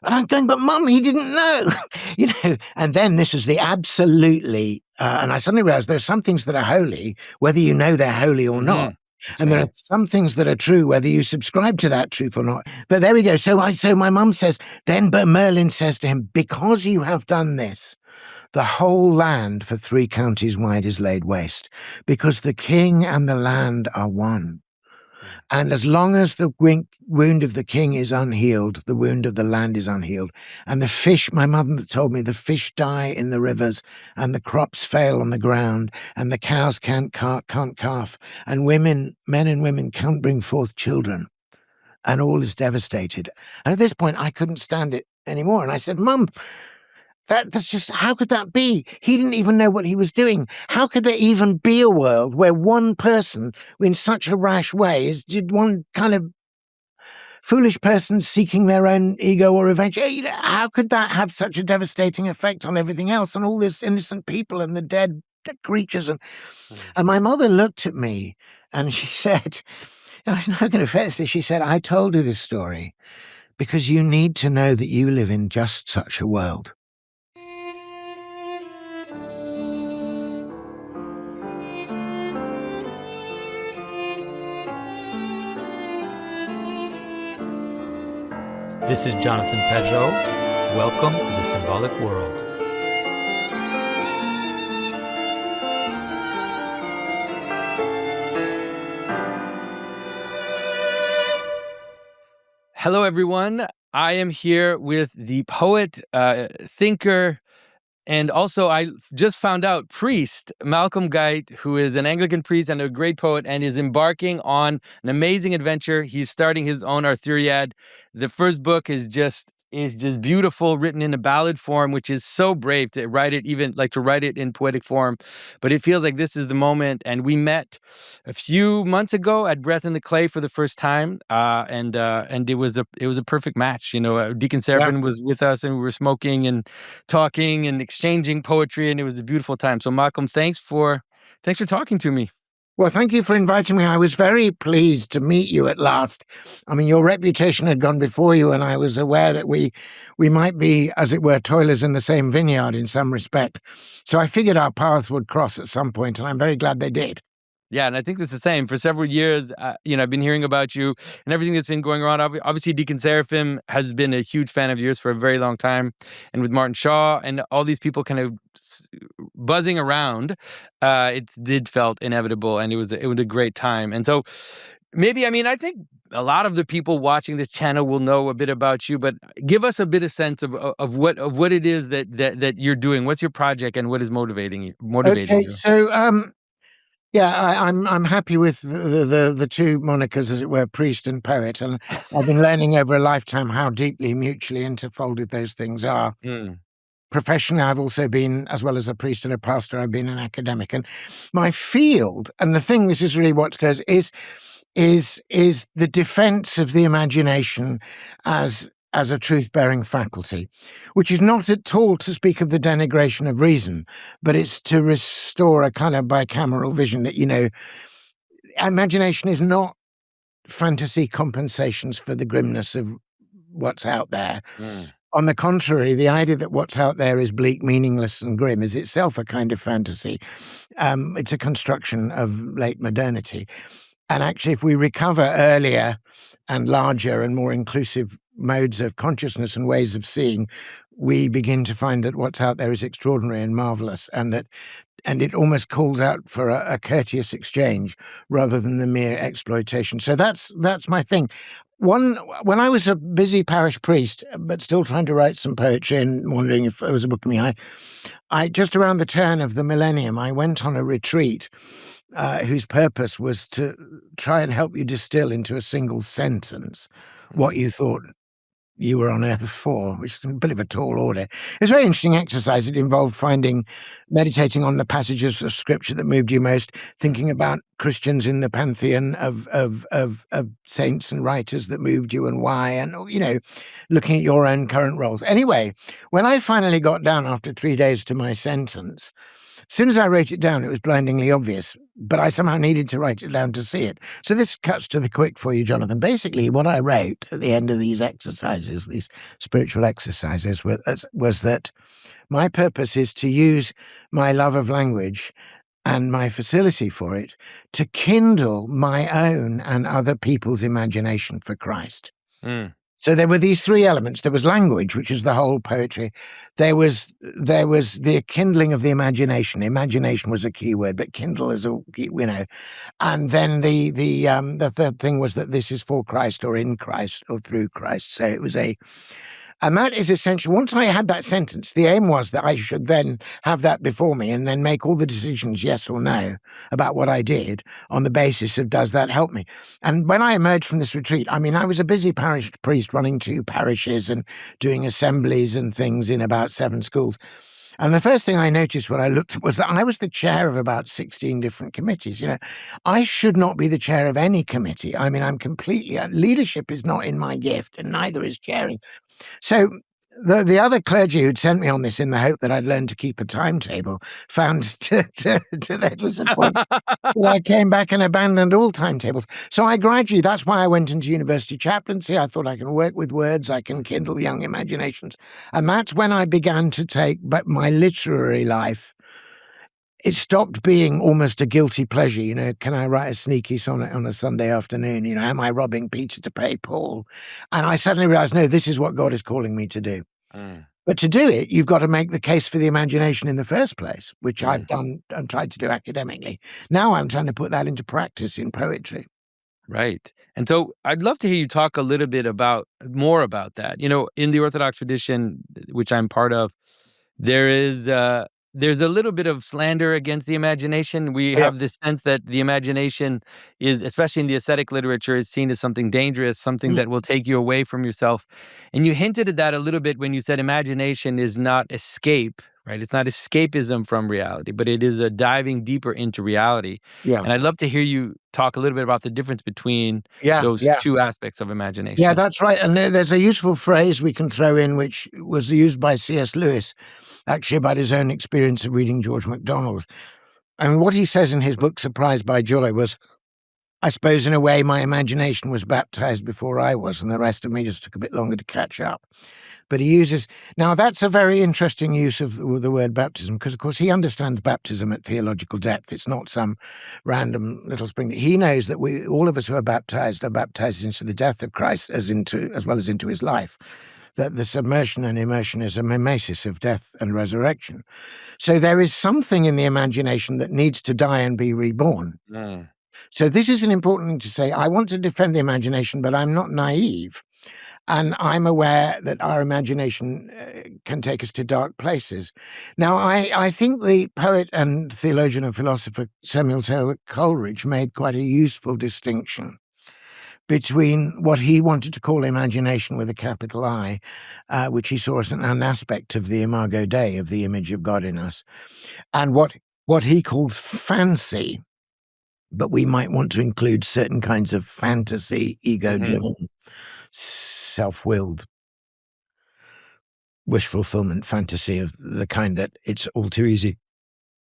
And I'm going, but Mum, he didn't know, And then this is the absolutely, and I suddenly realized there are some things that are holy, whether you know they're holy or not. And there are some things that are true, whether you subscribe to that truth or not. But there we go. So my mum says, then but Merlin says to him, because you have done this, the whole land for 3 counties wide is laid waste, because the king and the land are one. And as long as the wound of the king is unhealed, the wound of the land is unhealed. And the fish, my mother told me, the fish die in the rivers, and the crops fail on the ground, and the cows can't calf, and men and women can't bring forth children, and all is devastated. And at this point, I couldn't stand it anymore. And I said, Mum, that's just, how could that be? He didn't even know what he was doing. How could there even be a world where one person, in such a rash way, is one kind of foolish person seeking their own ego or revenge? How could that have such a devastating effect on everything else and all this innocent people and the dead creatures? And my mother looked at me and she said, I was not going to offend this. She said, I told you this story because you need to know that you live in just such a world. This is Jonathan Pedro. Welcome to the Symbolic World. Hello, everyone. I am here with the poet, thinker, and also I just found out priest, Malcolm Guite, who is an Anglican priest and a great poet and is embarking on an amazing adventure. He's starting his own Arthuriad. The first book is just beautiful, written in a ballad form, which is so brave to write it, to write it in poetic form. But it feels like this is the moment. And we met a few months ago at Breath in the Clay for the first time, and it was a perfect match. Deacon Seraphim was with us, and we were smoking and talking and exchanging poetry, and it was a beautiful time. So, Malcolm, thanks for talking to me. Well, thank you for inviting me. I was very pleased to meet you at last. I mean, your reputation had gone before you, and I was aware that we might be, as it were, toilers in the same vineyard in some respect. So I figured our paths would cross at some point, and I'm very glad they did. Yeah, and I think it's the same. For several years, I've been hearing about you and everything that's been going on. Obviously, Deacon Seraphim has been a huge fan of yours for a very long time. And with Martin Shaw and all these people kind of buzzing around, it did felt inevitable, and it was a great time. And so maybe, I think a lot of the people watching this channel will know a bit about you, but give us a bit of sense of what it is that you're doing. What's your project and what is motivating you? Okay, so I'm happy with the two monikers, as it were, priest and poet, and I've been learning over a lifetime how deeply mutually interfolded those things are. Professionally, I've also been, as well as a priest and a pastor, I've been an academic, and my field, and the thing, this is really what goes, is the defense of the imagination as a truth-bearing faculty, which is not at all to speak of the denigration of reason, but it's to restore a kind of bicameral vision that, imagination is not fantasy compensations for the grimness of what's out there. On the contrary, the idea that what's out there is bleak, meaningless, and grim is itself a kind of fantasy. It's a construction of late modernity. And actually, if we recover earlier and larger and more inclusive modes of consciousness and ways of seeing, we begin to find that what's out there is extraordinary and marvelous, and it almost calls out for a courteous exchange rather than the mere exploitation. So that's my thing. When I was a busy parish priest, but still trying to write some poetry and wondering if there was a book of me, I just around the turn of the millennium, I went on a retreat whose purpose was to try and help you distill into a single sentence what you thought you were on earth for, which is a bit of a tall order. It was a very interesting exercise. It involved meditating on the passages of scripture that moved you most, thinking about Christians in the pantheon of saints and writers that moved you and why, and, looking at your own current roles. Anyway, when I finally got down after 3 days to my sentence, as soon as I wrote it down, it was blindingly obvious. but I somehow needed to write it down to see it. So this cuts to the quick for you, Jonathan. Basically, what I wrote at the end of these exercises, these spiritual exercises, was that my purpose is to use my love of language and my facility for it to kindle my own and other people's imagination for Christ. So there were these three elements. There was language, which is the whole poetry. There was the kindling of the imagination. Imagination was a key word, but kindle is And then the third thing was that this is for Christ or in Christ or through Christ. So it was and that is essential. Once I had that sentence, the aim was that I should then have that before me and then make all the decisions, yes or no, about what I did on the basis of, does that help me? And when I emerged from this retreat, I mean, I was a busy parish priest running 2 parishes and doing assemblies and things in about 7 schools. And the first thing I noticed when I looked was that I was the chair of about 16 different committees. I should not be the chair of any committee. I mean, I'm completely, leadership is not in my gift, and neither is chairing. So the other clergy who'd sent me on this in the hope that I'd learn to keep a timetable found to their disappointment that I came back and abandoned all timetables. So I gradually, that's why I went into university chaplaincy. I thought I can work with words, I can kindle young imaginations. And that's when I began to take my literary life. It stopped being almost a guilty pleasure. Can I write a sneaky sonnet on a Sunday afternoon? Am I robbing Peter to pay Paul? And I suddenly realized, no, this is what God is calling me to do. But to do it, you've got to make the case for the imagination in the first place, which I've done and tried to do academically. Now I'm trying to put that into practice in poetry. Right. And so I'd love to hear you talk a little bit more about that. In the Orthodox tradition, which I'm part of, there's a little bit of slander against the imagination. We have this sense that the imagination is, especially in the ascetic literature, is seen as something dangerous, something that will take you away from yourself. And you hinted at that a little bit when you said imagination is not escape, right? It's not escapism from reality, but it is a diving deeper into reality. Yeah. And I'd love to hear you talk a little bit about the difference between those two aspects of imagination. Yeah, that's right. And there's a useful phrase we can throw in, which was used by C.S. Lewis, actually about his own experience of reading George MacDonald. And what he says in his book, Surprised by Joy, was, I suppose in a way my imagination was baptized before I was, and the rest of me just took a bit longer to catch up. But he uses, now that's a very interesting use of the word baptism, because of course he understands baptism at theological depth. It's not some random little spring. He knows that all of us who are baptized into the death of Christ as well as into his life. That the submersion and immersion is a mimesis of death and resurrection. So there is something in the imagination that needs to die and be reborn. So this is an important thing to say. I want to defend the imagination, but I'm not naive. And I'm aware that our imagination can take us to dark places. Now, I think the poet and theologian and philosopher Samuel Taylor Coleridge made quite a useful distinction between what he wanted to call imagination with a capital I, which he saw as an aspect of the imago Dei, of the image of God in us, and what he calls fancy. But we might want to include certain kinds of fantasy, ego-driven, self-willed, wish fulfillment fantasy of the kind that it's all too easy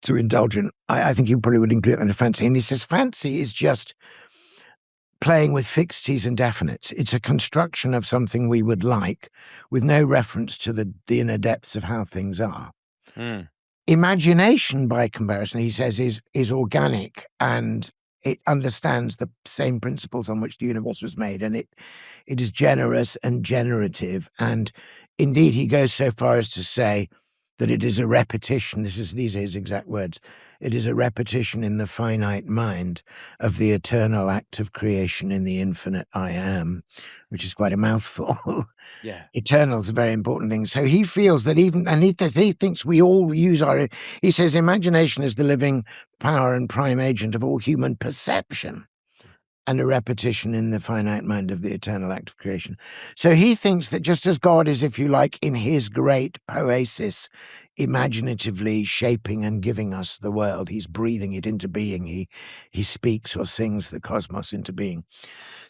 to indulge in. I think you probably would include that in fancy. And he says fancy is just playing with fixities and definites. It's a construction of something we would like with no reference to the inner depths of how things are. Imagination, by comparison, he says, is organic, and it understands the same principles on which the universe was made, and it is generous and generative. And indeed, he goes so far as to say that it is a repetition. These are his exact words. It is a repetition in the finite mind of the eternal act of creation in the infinite I am, which is quite a mouthful. Yeah. Eternal is a very important thing. So he feels that he thinks we all use he says imagination is the living power and prime agent of all human perception, and a repetition in the finite mind of the eternal act of creation. So he thinks that just as God is, if you like, in his great poesis, imaginatively shaping and giving us the world, he's breathing it into being. He speaks or sings the cosmos into being.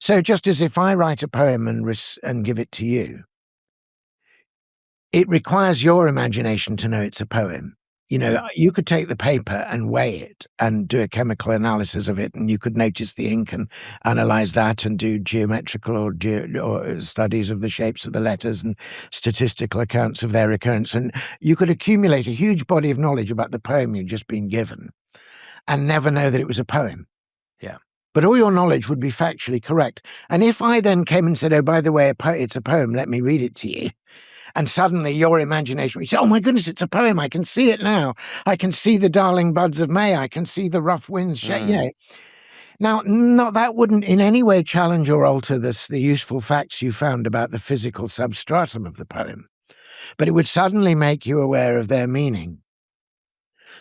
So just as if I write a poem and give it to you, it requires your imagination to know it's a poem. You know, you could take the paper and weigh it and do a chemical analysis of it, and you could notice the ink and analyze that and do geometrical or studies of the shapes of the letters and statistical accounts of their recurrence. And you could accumulate a huge body of knowledge about the poem you'd just been given and never know that it was a poem. Yeah. But all your knowledge would be factually correct. And if I then came and said, oh, by the way, it's a poem, let me read it to you. And suddenly your imagination, you say, oh my goodness, it's a poem. I can see it now. I can see the darling buds of May. I can see the rough winds. You know. Now, that wouldn't in any way challenge or alter the useful facts you found about the physical substratum of the poem. But it would suddenly make you aware of their meaning.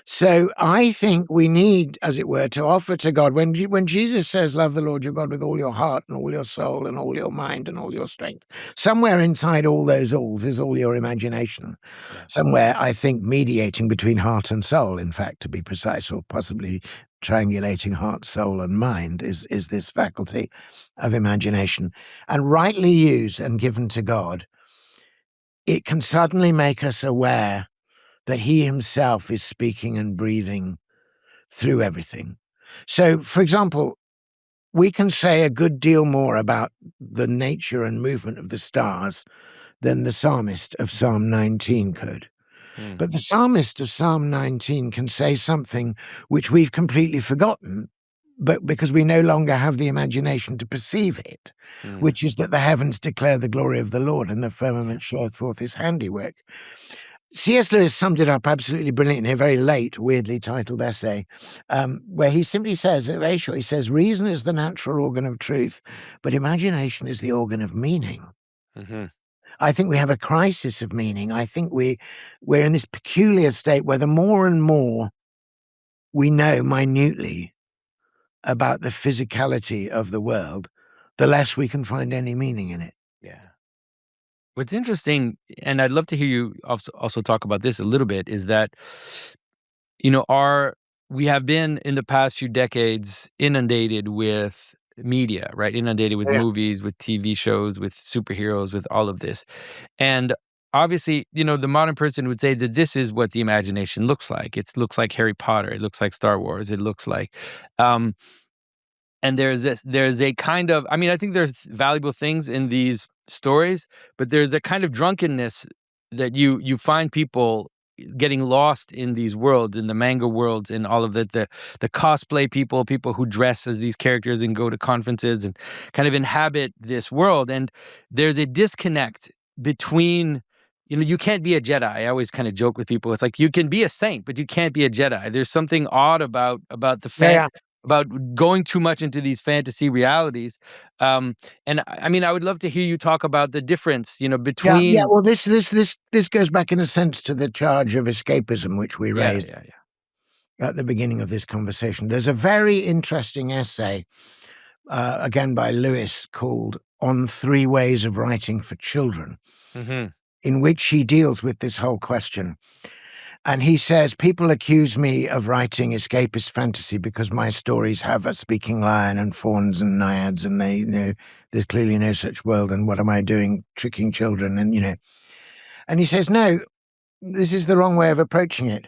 So I think we need, as it were, to offer to God, when Jesus says, love the Lord your God with all your heart and all your soul and all your mind and all your strength, somewhere inside all those alls is all your imagination. Yeah. Somewhere, I think, mediating between heart and soul, in fact, to be precise, or possibly triangulating heart, soul, and mind is this faculty of imagination. And rightly used and given to God, it can suddenly make us aware that he himself is speaking and breathing through everything. So, for example, we can say a good deal more about the nature and movement of the stars than the psalmist of Psalm 19 could. But the psalmist of Psalm 19 can say something which we've completely forgotten, but because we no longer have the imagination to perceive it, which is that the heavens declare the glory of the Lord and the firmament showeth forth his handiwork. C.S. Lewis summed it up absolutely brilliantly in a very late, weirdly titled essay, where he simply says, very short, he says, reason is the natural organ of truth, but imagination is the organ of meaning. Mm-hmm. I think we have a crisis of meaning. I think we're in this peculiar state where the more and more we know minutely about the physicality of the world, the less we can find any meaning in it. Yeah. What's interesting, and I'd love to hear you also talk about this a little bit, is that, you know, we have been in the past few decades inundated with media, right? Inundated with movies, with TV shows, with superheroes, with all of this. And obviously, you know, the modern person would say that this is what the imagination looks like. It looks like Harry Potter. It looks like Star Wars. It looks like... and there's a kind of, I mean, I think there's valuable things in these stories, but there's a kind of drunkenness that you find people getting lost in these worlds, in the manga worlds, and all of the cosplay people who dress as these characters and go to conferences and kind of inhabit this world. And there's a disconnect between, you know, you can't be a Jedi. I always kind of joke with people. It's like, you can be a saint, but you can't be a Jedi. There's something odd about the about going too much into these fantasy realities. And I mean, I would love to hear you talk about the difference, you know, between... Yeah, well, this goes back in a sense to the charge of escapism, which we raised at the beginning of this conversation. There's a very interesting essay, again by Lewis, called On Three Ways of Writing for Children, in which he deals with this whole question. And he says, people accuse me of writing escapist fantasy because my stories have a speaking lion and fauns and naiads, and they, you know, there's clearly no such world, and what am I doing, tricking children, and, you know. And he says, no, this is the wrong way of approaching it.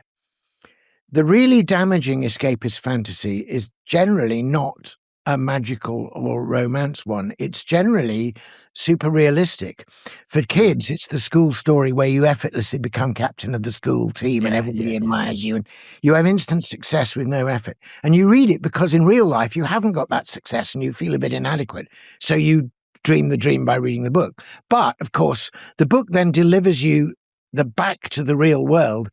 The really damaging escapist fantasy is generally not a magical or romance one. It's generally super realistic. For kids, it's the school story where you effortlessly become captain of the school team and everybody admires you, and you have instant success with no effort. And you read it because in real life you haven't got that success and you feel a bit inadequate. So you dream the dream by reading the book. But of course, the book then delivers you the back to the real world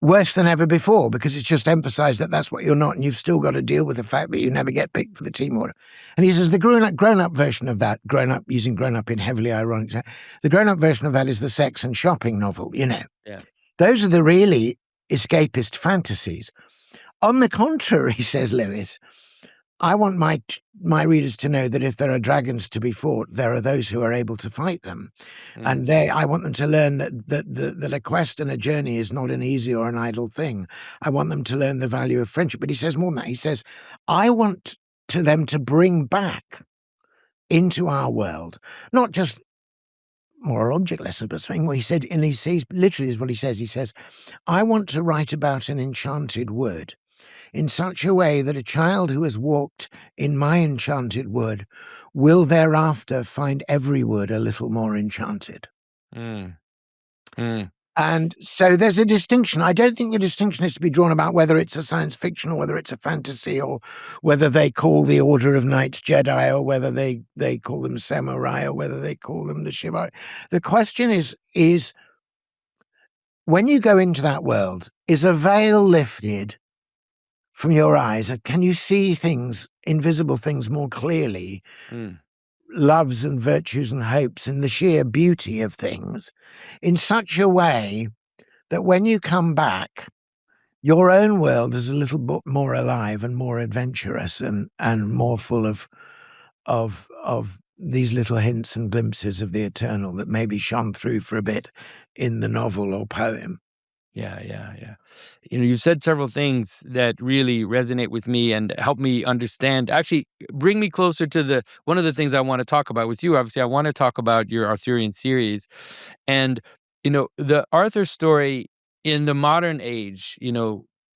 worse than ever before, because it's just emphasized that that's what you're not, and you've still got to deal with the fact that you never get picked for the team order. And he says the grown-up version of that, using grown-up in heavily ironic, the grown-up version of that is the sex and shopping novel, you know. Yeah. Those are the really escapist fantasies. On the contrary, says Lewis, I want my readers to know that if there are dragons to be fought, there are those who are able to fight them. And I want them to learn that a quest and a journey is not an easy or an idle thing. I want them to learn the value of friendship. But he says more than that. He says, I want them to bring back into our world, not just moral object lesson, but something where he said, and he says, literally is what he says, I want to write about an enchanted wood in such a way that a child who has walked in my enchanted wood will thereafter find every wood a little more enchanted. And so there's a distinction. I don't think the distinction is to be drawn about whether it's a science fiction or whether it's a fantasy or whether they call the Order of Knights Jedi or whether they call them samurai or whether they call them the Chivalry. The question is when you go into that world, is a veil lifted from your eyes? Can you see things, invisible things more clearly? Loves and virtues and hopes and the sheer beauty of things in such a way that when you come back, your own world is a little bit more alive and more adventurous and more full of these little hints and glimpses of the eternal that maybe shone through for a bit in the novel or poem. Yeah. You said several things that really resonate with me and help me understand, actually bring me closer to one of the things I want to talk about with you. Obviously, I want to talk about your Arthurian series. And, the Arthur story in the modern age,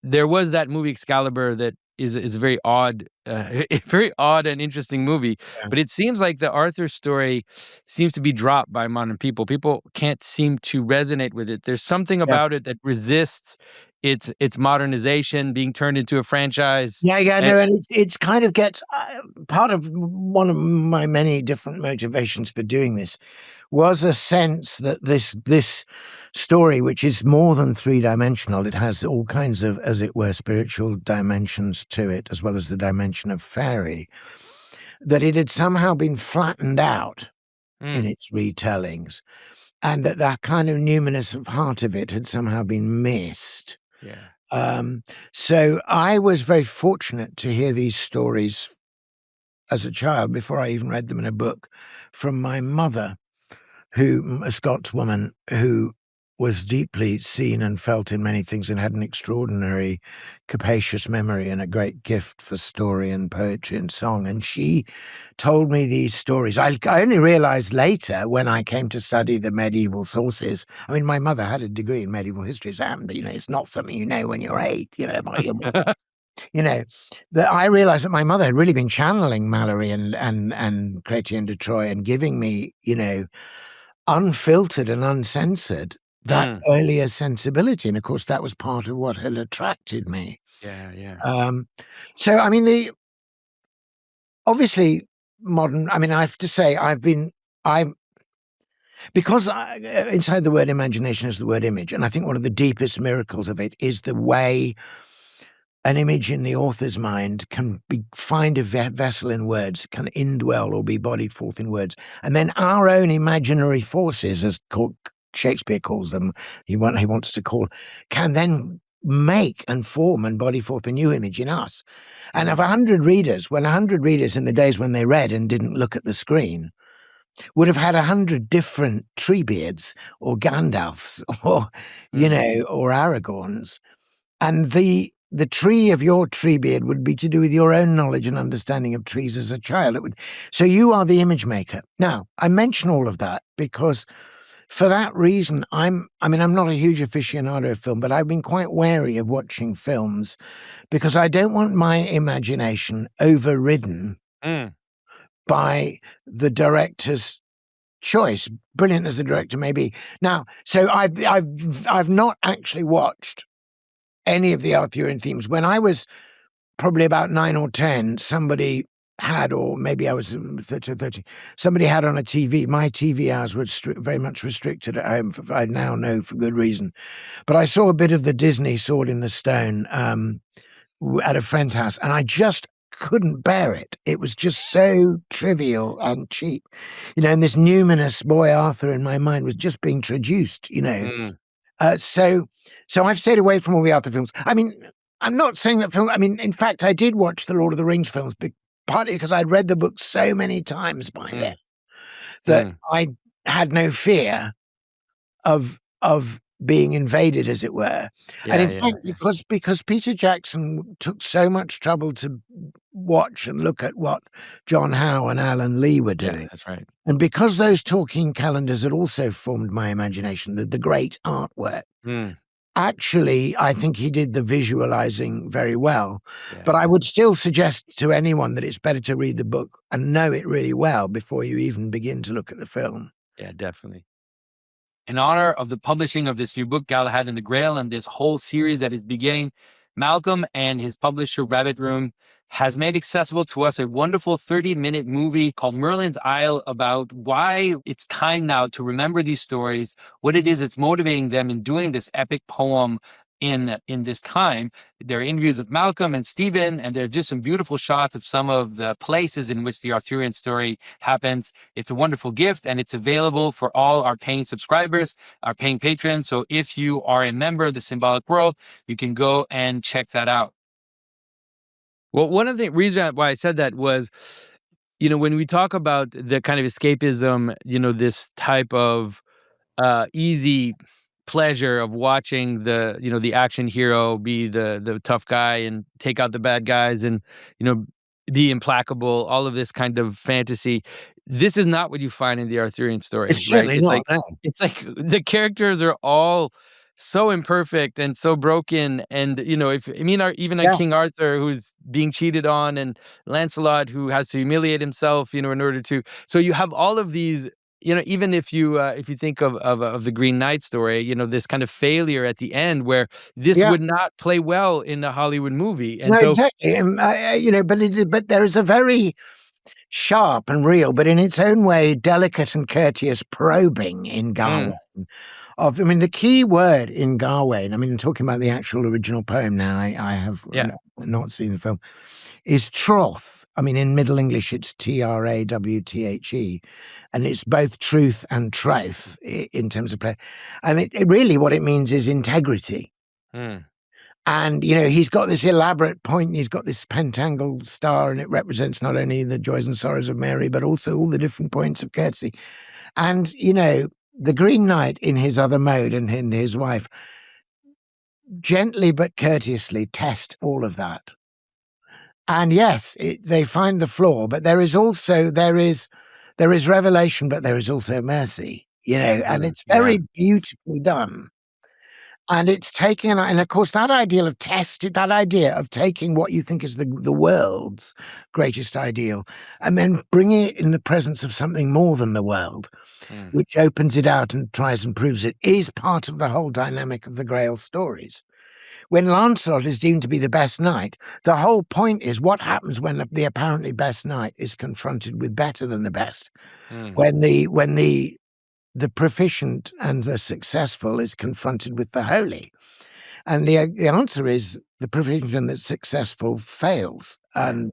there was that movie Excalibur that is a very odd, very odd and interesting movie. Yeah. But it seems like the Arthur story seems to be dropped by modern people. People can't seem to resonate with it. There's something about it that resists its modernization, being turned into a franchise. And it kind of gets part of one of my many different motivations for doing this was a sense that this story, which is more than three-dimensional, it has all kinds of, as it were, spiritual dimensions to it, as well as the dimension of fairy, that it had somehow been flattened out in its retellings, and that kind of numinous heart of it had somehow been missed. Yeah. So I was very fortunate to hear these stories as a child, before I even read them in a book, from my mother, a Scots woman who was deeply seen and felt in many things and had an extraordinary capacious memory and a great gift for story and poetry and song. And she told me these stories. I only realized later when I came to study the medieval sources. I mean, my mother had a degree in medieval history, but it's not something you know when you're 8, that I realized that my mother had really been channeling Mallory and Chrétien de Troyes and giving me, unfiltered and uncensored that earlier sensibility. And of course, that was part of what had attracted me. Yeah. So, I mean, obviously modern, I have to say, because inside the word imagination is the word image. And I think one of the deepest miracles of it is the way an image in the author's mind can find a vessel in words, can indwell or be bodied forth in words. And then our own imaginary forces, as Shakespeare calls them, he wants to call, can then make and form and body forth a new image in us. And of 100 readers, when 100 readers in the days when they read and didn't look at the screen would have had 100 different Treebeards or Gandalfs or, or Aragorns. And the tree of your Treebeard would be to do with your own knowledge and understanding of trees as a child. So you are the image maker. Now, I mention all of that because for that reason, I'm not a huge aficionado of film, but I've been quite wary of watching films because I don't want my imagination overridden by the director's choice, brilliant as the director may be. Now, so I've not actually watched any of the Arthurian themes. When I was probably about 9 or 10, somebody had, or maybe I was 30, somebody had on a TV. My TV hours were very much restricted at home, I now know for good reason. But I saw a bit of the Disney Sword in the Stone at a friend's house, and I just couldn't bear it. It was just so trivial and cheap. And this numinous boy Arthur in my mind was just being traduced, So I've stayed away from all the Arthur films. I'm not saying that film. In fact, I did watch the Lord of the Rings films, partly because I'd read the book so many times by then that I had no fear of being invaded, as it were. And in fact, yeah. because Peter Jackson took so much trouble to watch and look at what John Howe and Alan Lee were doing. Yeah, that's right. And because those talking calendars had also formed my imagination, the great artwork, actually, I think he did the visualizing very well. Yeah. But I would still suggest to anyone that it's better to read the book and know it really well before you even begin to look at the film. Yeah, definitely. In honor of the publishing of this new book, Galahad and the Grail, and this whole series that is beginning, Malcolm and his publisher, Rabbit Room, has made accessible to us a wonderful 30-minute movie called Merlin's Isle about why it's time now to remember these stories, what it is that's motivating them in doing this epic poem in this time. There are interviews with Malcolm and Stephen, and there's just some beautiful shots of some of the places in which the Arthurian story happens. It's a wonderful gift, and it's available for all our paying subscribers, our paying patrons. So if you are a member of the Symbolic World, you can go and check that out. Well, one of the reasons why I said that was, when we talk about the kind of escapism, this type of easy pleasure of watching the action hero be the tough guy and take out the bad guys and, be implacable, all of this kind of fantasy. This is not what you find in the Arthurian story. It's certainly not. It's like the characters are all so imperfect and so broken. And, King Arthur, who's being cheated on, and Lancelot, who has to humiliate himself, in order to, so you have all of these, even if you think of the Green Knight story, this kind of failure at the end where this would not play well in a Hollywood movie. And exactly. But there is a very sharp and real, but in its own way, delicate and courteous probing in Gawain. The key word in Gawain, I'm talking about the actual original poem now, I have not seen the film, is troth. In Middle English, it's Trawthe, and it's both truth and troth in terms of play. And it really, what it means is integrity. And, he's got this elaborate point. He's got this pentangled star, and it represents not only the joys and sorrows of Mary, but also all the different points of courtesy. And, the Green Knight in his other mode and in his wife gently but courteously test all of that. And yes, they find the flaw, but there is revelation, but there is also mercy, and it's very beautifully done. And it's taken, and of course, that idea of taking what you think is the world's greatest ideal, and then bringing it in the presence of something more than the world, which opens it out and tries and proves it, is part of the whole dynamic of the Grail stories. When Lancelot is deemed to be the best knight, the whole point is what happens when the apparently best knight is confronted with better than the best. When the proficient and the successful is confronted with the holy. And the answer is the proficient and the successful fails. And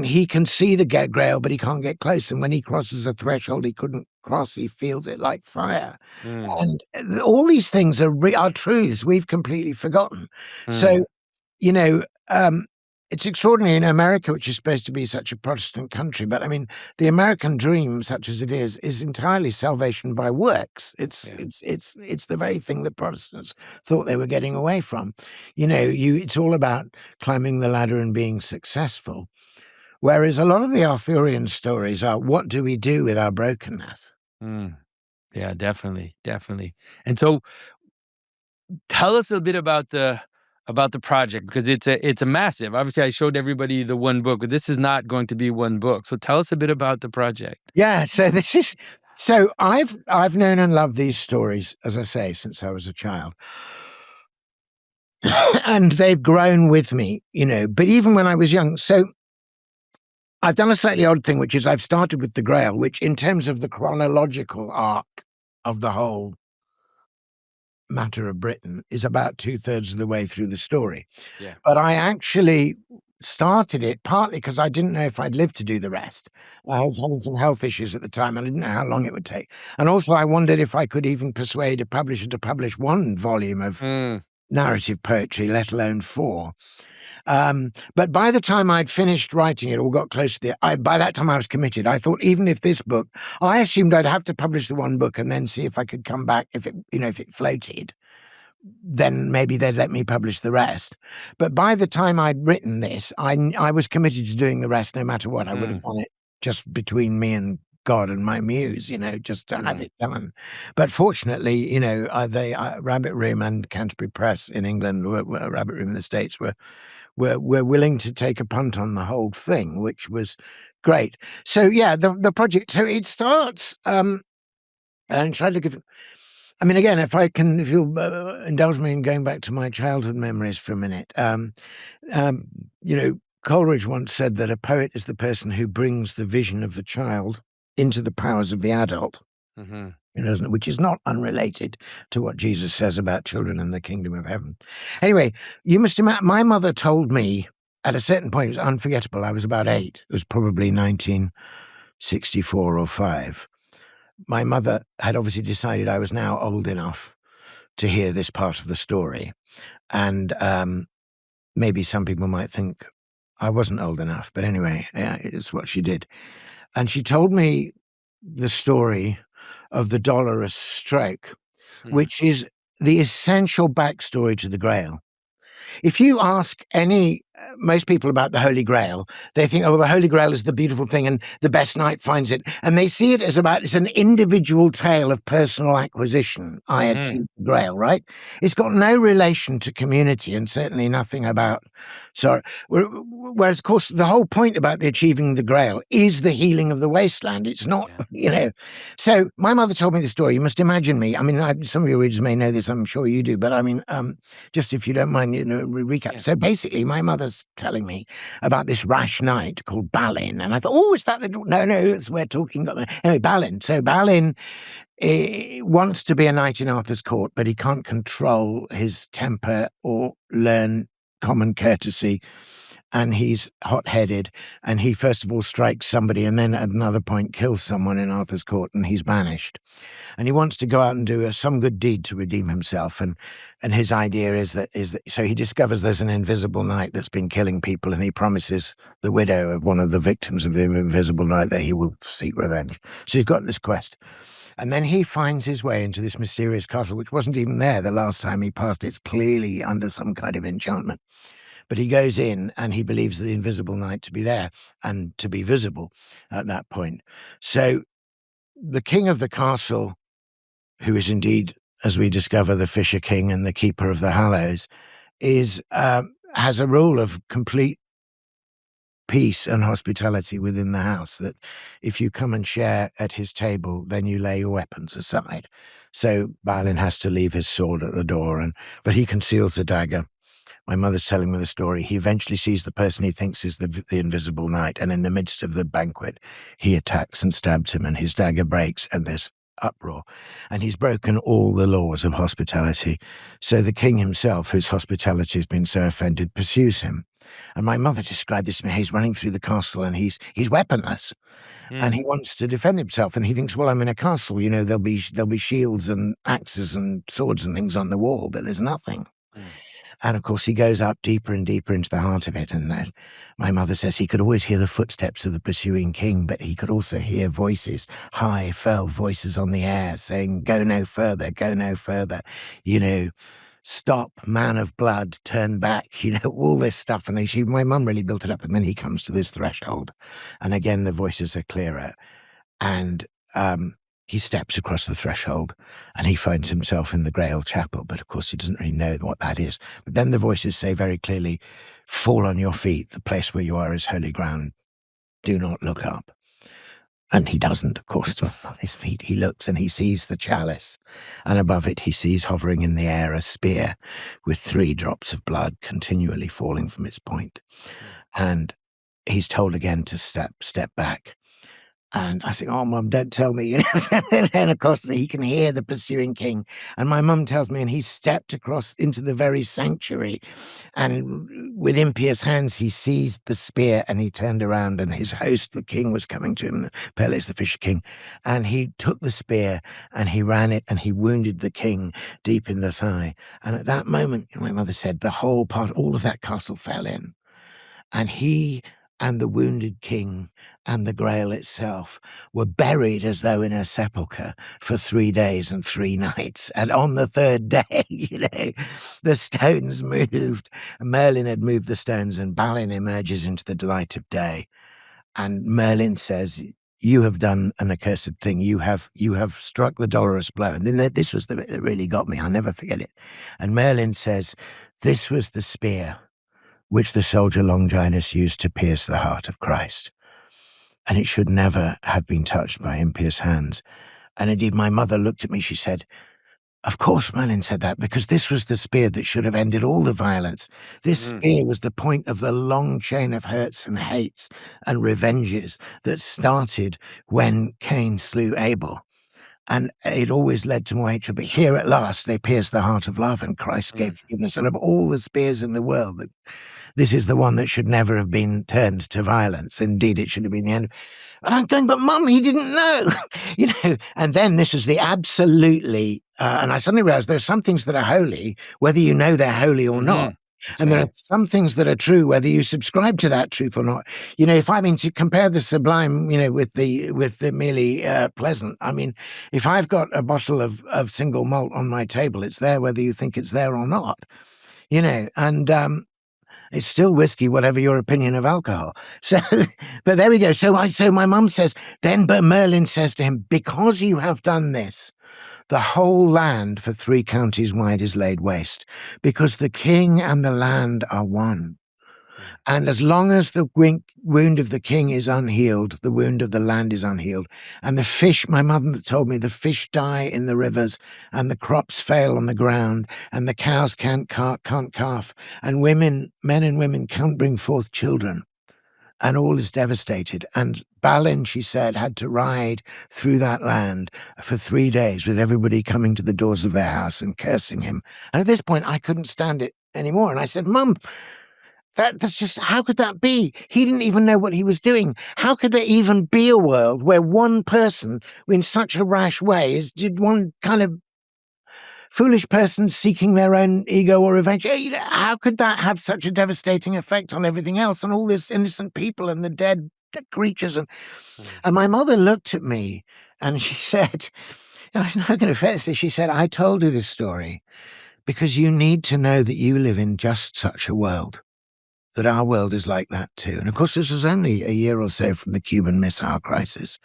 he can see the Grail, but he can't get close. And when he crosses a threshold he couldn't cross, he feels it like fire. And all these things are truths we've completely forgotten. So, it's extraordinary in America, which is supposed to be such a Protestant country. But the American dream, such as it is entirely salvation by works. It's the very thing that Protestants thought they were getting away from. It's all about climbing the ladder and being successful. Whereas a lot of the Arthurian stories are, what do we do with our brokenness? Yeah, definitely. And so tell us a bit about the project, because it's a massive. Obviously, I showed everybody the one book, but this is not going to be one book. So tell us a bit about the project. Yeah, so I've known and loved these stories, as I say, since I was a child. And they've grown with me, but even when I was young. So I've done a slightly odd thing, which is I've started with the Grail, which in terms of the chronological arc of the whole matter of Britain is about 2/3 of the way through the story. But I actually started it partly because I didn't know if I'd live to do the rest. I was having some health issues at the time, and I didn't know how long it would take. And also I wondered if I could even persuade a publisher to publish one volume of narrative poetry, let alone 4. But by the time I'd finished writing it, or got close to by that time I was committed. I thought, even if this book, I assumed I'd have to publish the one book and then see if I could come back, if it floated, then maybe they'd let me publish the rest. But by the time I'd written this, I was committed to doing the rest no matter what. I would have done it just between me and God and my muse, just to have it done. But fortunately, Rabbit Room and Canterbury Press in England, Rabbit Room in the States, were willing to take a punt on the whole thing, which was great. So yeah, the project. So it starts, and try to give. I mean, again, if you'll indulge me in going back to my childhood memories for a minute. Coleridge once said that a poet is the person who brings the vision of the child into the powers of the adult, which is not unrelated to what Jesus says about children in the kingdom of heaven. Anyway, you must imagine, my mother told me at a certain point, it was unforgettable, I was about 8, it was probably 1964 or 5. My mother had obviously decided I was now old enough to hear this part of the story. And maybe some people might think I wasn't old enough, but anyway, it's what she did. And she told me the story of the Dolorous stroke, which is the essential backstory to the Grail. If you ask most people about the Holy Grail, they think, the Holy Grail is the beautiful thing and the best knight finds it. And they see it as it's an individual tale of personal acquisition. I achieved the Grail, right? It's got no relation to community and certainly nothing about sorrow. Whereas, of course, the whole point about the achieving the Grail is the healing of the Wasteland. It's not, So my mother told me the story. You must imagine me. I mean, some of your readers may know this. I'm sure you do. But I mean, just if you don't mind, recap. Yeah. So basically, my mother's telling me about this rash knight called Balin. And I thought, is that no, we're talking about anyway, Balin. So Balin wants to be a knight in Arthur's court, but he can't control his temper or learn common courtesy. And he's hot-headed, and he first of all strikes somebody and then at another point kills someone in Arthur's court, and he's banished. And he wants to go out and do some good deed to redeem himself. And his idea is that so he discovers there's an invisible knight that's been killing people, and he promises the widow of one of the victims of the invisible knight that he will seek revenge. So he's got this quest. And then he finds his way into this mysterious castle, which wasn't even there the last time he passed. It's clearly under some kind of enchantment. But he goes in and he believes the invisible knight to be there and to be visible at that point. So the king of the castle, who is indeed, as we discover, the Fisher King and the keeper of the Hallows, has a rule of complete peace and hospitality within the house, that if you come and share at his table, then you lay your weapons aside. So Balin has to leave his sword at the door, but he conceals the dagger. My mother's telling me the story. He eventually sees the person he thinks is the invisible knight, and in the midst of the banquet, he attacks and stabs him, and his dagger breaks, and there's uproar. And he's broken all the laws of hospitality. So the king himself, whose hospitality has been so offended, pursues him. And my mother described this to me. He's running through the castle, and he's weaponless, and he wants to defend himself. And he thinks, well, I'm in a castle. There'll be shields and axes and swords and things on the wall, but there's nothing. And, of course, he goes up deeper and deeper into the heart of it. And my mother says he could always hear the footsteps of the pursuing king, but he could also hear voices, high, fell voices on the air saying, go no further, stop, man of blood, turn back, all this stuff. And my mum really built it up. And then he comes to this threshold. And again, the voices are clearer. And he steps across the threshold and he finds himself in the Grail chapel, but of course he doesn't really know what that is. But then the voices say very clearly, fall on your feet, the place where you are is holy ground, do not look up. And he doesn't, of course, on his feet. He looks and he sees the chalice, and above it he sees hovering in the air a spear with 3 drops of blood continually falling from its point. And he's told again to step back. And I said, oh, Mum, don't tell me. And of course, he can hear the pursuing king. And my mum tells me, and he stepped across into the very sanctuary. And with impious hands, he seized the spear and he turned around. And his host, the king, was coming to him, Pele's the Fisher King. And he took the spear and he ran it and he wounded the king deep in the thigh. And at that moment, my mother said, all of that castle fell in. And he and the wounded king and the Grail itself were buried as though in a sepulchre for 3 days and 3 nights. And on the third day, the stones moved. Merlin had moved the stones, and Balin emerges into the light of day. And Merlin says, you have done an accursed thing. You have struck the Dolorous blow. And then this was the bit that really got me. I'll never forget it. And Merlin says, this was the spear which the soldier Longinus used to pierce the heart of Christ. And it should never have been touched by impious hands. And indeed, my mother looked at me, she said, of course Merlin said that, because this was the spear that should have ended all the violence. This spear was the point of the long chain of hurts and hates and revenges that started when Cain slew Abel. And it always led to more hatred. But here at last, they pierced the heart of love, and Christ gave forgiveness. And of all the spears in the world, this is the one that should never have been turned to violence. Indeed, it should have been the end. And I'm going, but Mum, he didn't know, And then this is the absolutely, and I suddenly realized there are some things that are holy, whether you know they're holy or not. And there are some things that are true, whether you subscribe to that truth or not. If to compare the sublime, with the merely pleasant. I mean, if I've got a bottle of single malt on my table, it's there whether you think it's there or not. And it's still whiskey, whatever your opinion of alcohol. So, but there we go. So my mum says, but Merlin says to him, because you have done this, the whole land for 3 counties wide is laid waste, because the king and the land are one. And as long as the wound of the king is unhealed, the wound of the land is unhealed. And the fish, my mother told me, the fish die in the rivers, and the crops fail on the ground, and the cows can't calf, and men and women can't bring forth children. And all is devastated. And Balin, she said, had to ride through that land for 3 days with everybody coming to the doors of their house and cursing him. And at this point, I couldn't stand it anymore. And I said, Mum, that's just, how could that be? He didn't even know what he was doing. How could there even be a world where one person, in such a rash way, did one kind of foolish person seeking their own ego or revenge? How could that have such a devastating effect on everything else, and all this innocent people and the dead creatures? And my mother looked at me and she said, I was not going to offend this. She said, I told you this story because you need to know that you live in just such a world, that our world is like that too. And of course, this was only a year or so from the Cuban Missile Crisis.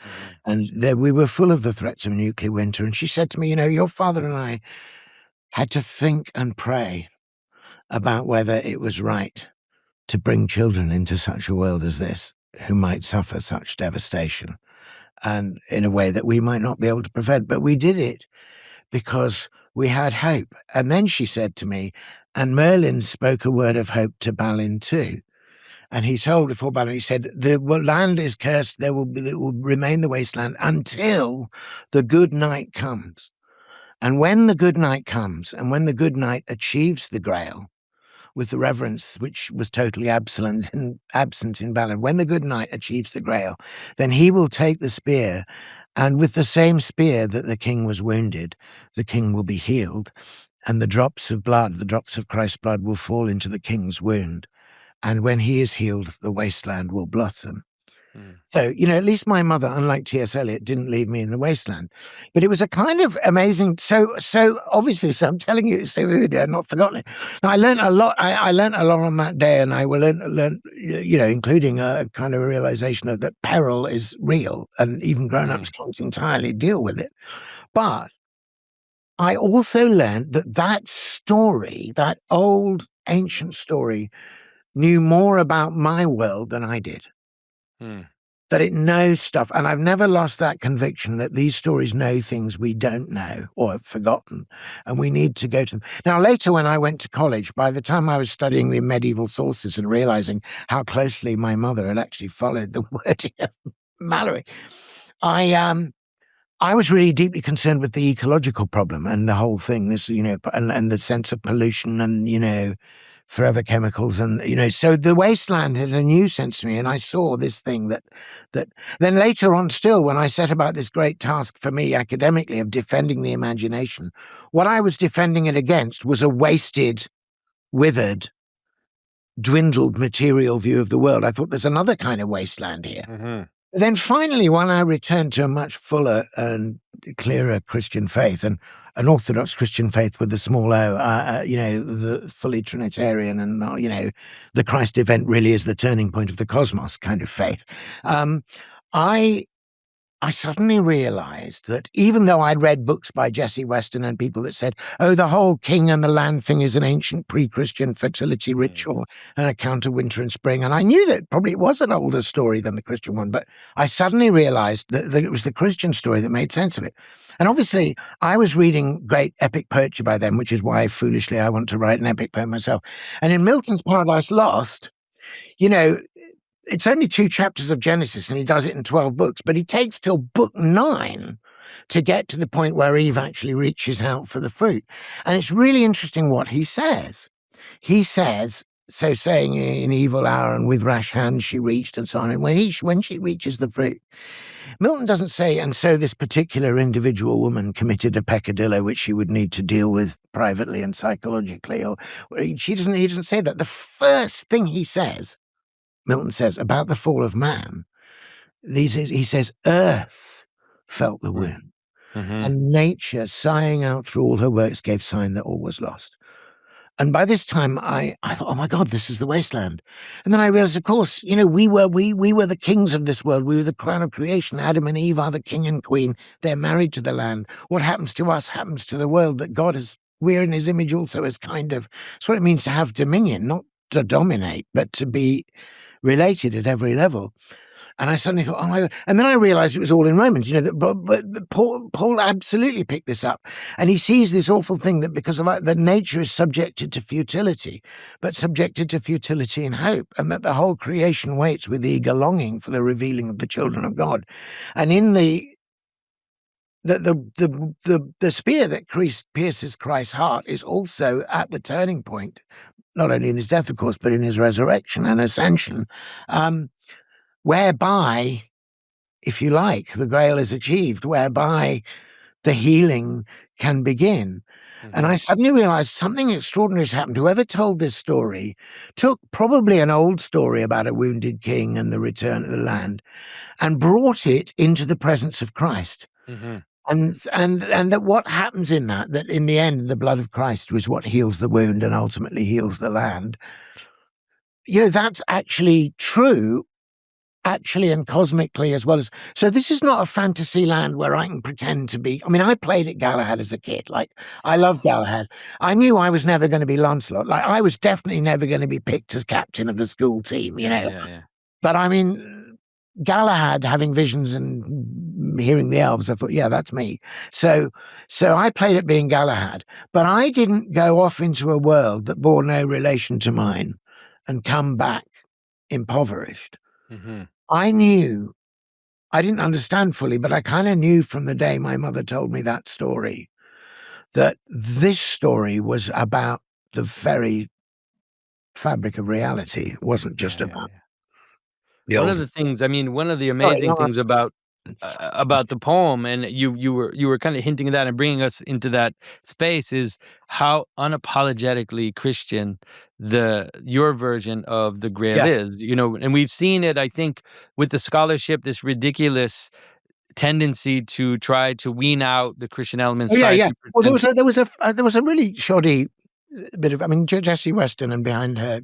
And we were full of the threats of nuclear winter. And she said to me, your father and I had to think and pray about whether it was right to bring children into such a world as this, who might suffer such devastation, and in a way that we might not be able to prevent. But we did it because we had hope. And then she said to me, and Merlin spoke a word of hope to Balin too. And he told before Balin, he said, the land is cursed, it will remain the wasteland until the good night comes. And when the good night comes, and when the good night achieves the Grail, with the reverence which was totally absent in Ballad, when the good knight achieves the Grail, then he will take the spear, and with the same spear that the king was wounded, the king will be healed, and the drops of blood, the drops of Christ's blood, will fall into the king's wound. And when he is healed, the wasteland will blossom. So, at least my mother, unlike T.S. Eliot, didn't leave me in the wasteland. But it was a kind of amazing, so obviously, so I'm telling you, so I've not forgotten it. Now, I learned a lot. I learned a lot on that day, and I will learn, including a kind of a realization of that peril is real, and even grown-ups can't entirely deal with it. But I also learned that story, that old ancient story, knew more about my world than I did. That it knows stuff. And I've never lost that conviction that these stories know things we don't know or have forgotten, and we need to go to them. Now, later when I went to college, by the time I was studying the medieval sources and realizing how closely my mother had actually followed the wording of Mallory. I was really deeply concerned with the ecological problem and the whole thing, this, and the sense of pollution and, forever chemicals. And, so the Wasteland had a new sense to me. And I saw this thing that then later on still, when I set about this great task for me academically of defending the imagination, what I was defending it against was a wasted, withered, dwindled material view of the world. I thought there's another kind of wasteland here. Mm-hmm. Then finally, when I returned to a much fuller and clearer Christian faith, and an Orthodox Christian faith with a small o, the fully Trinitarian and, the Christ event really is the turning point of the cosmos kind of faith, I suddenly realized that even though I'd read books by Jesse Weston and people that said, oh, the whole king and the land thing is an ancient pre-Christian fertility ritual and account of winter and spring, and I knew that probably it was an older story than the Christian one, but I suddenly realized that it was the Christian story that made sense of it. And obviously, I was reading great epic poetry by then, which is why, foolishly, I want to write an epic poem myself. And in Milton's Paradise Lost, it's only 2 chapters of Genesis, and he does it in 12 books, but he takes till book 9 to get to the point where Eve actually reaches out for the fruit. And it's really interesting what he says. He says, so saying in evil hour and with rash hand she reached and so on. And when she reaches the fruit, Milton doesn't say, and so this particular individual woman committed a peccadillo which she would need to deal with privately and psychologically, or he doesn't say that. The first thing he says, Milton says, about the fall of man, he says, earth felt the wound, and nature, sighing out through all her works, gave sign that all was lost. And by this time, I thought, oh my God, this is the wasteland. And then I realized, of course, we were the kings of this world. We were the crown of creation. Adam and Eve are the king and queen. They're married to the land. What happens to us happens to the world that God has. We're in his image also as kind of, it's what it means to have dominion, not to dominate, but to be related at every level. And I suddenly thought, oh my God. And then I realized it was all in Romans, but Paul absolutely picked this up. And he sees this awful thing that because of that nature is subjected to futility, but subjected to futility in hope, and that the whole creation waits with eager longing for the revealing of the children of God. And in the spear that pierces Christ's heart is also at the turning point, not only in his death, of course, but in his resurrection and ascension, whereby, if you like, the Grail is achieved, whereby the healing can begin. And I suddenly realized something extraordinary has happened. Whoever told this story took probably an old story about a wounded king and the return of the land and brought it into the presence of Christ. And that what happens in that in the end, the blood of Christ was what heals the wound and ultimately heals the land. That's actually true, actually and cosmically as well as. So this is not a fantasy land where I can pretend to be. I mean, I played at Galahad as a kid. Like, I loved Galahad. I knew I was never going to be Lancelot. Like, I was definitely never going to be picked as captain of the school team, Yeah. But I mean, Galahad having visions and hearing the elves, I thought, yeah, that's me. So I played at being Galahad, but I didn't go off into a world that bore no relation to mine and come back impoverished. I knew, I didn't understand fully, but I kind of knew from the day my mother told me that story, that this story was about the very fabric of reality. It wasn't just about. One of the amazing things about the poem, and you were kind of hinting at that and bringing us into that space, is how unapologetically Christian your version of the Grail is. And we've seen it, I think, with the scholarship, this ridiculous tendency to try to wean out the Christian elements. Well, there was a really shoddy bit of. I mean, Jessie Weston and behind her,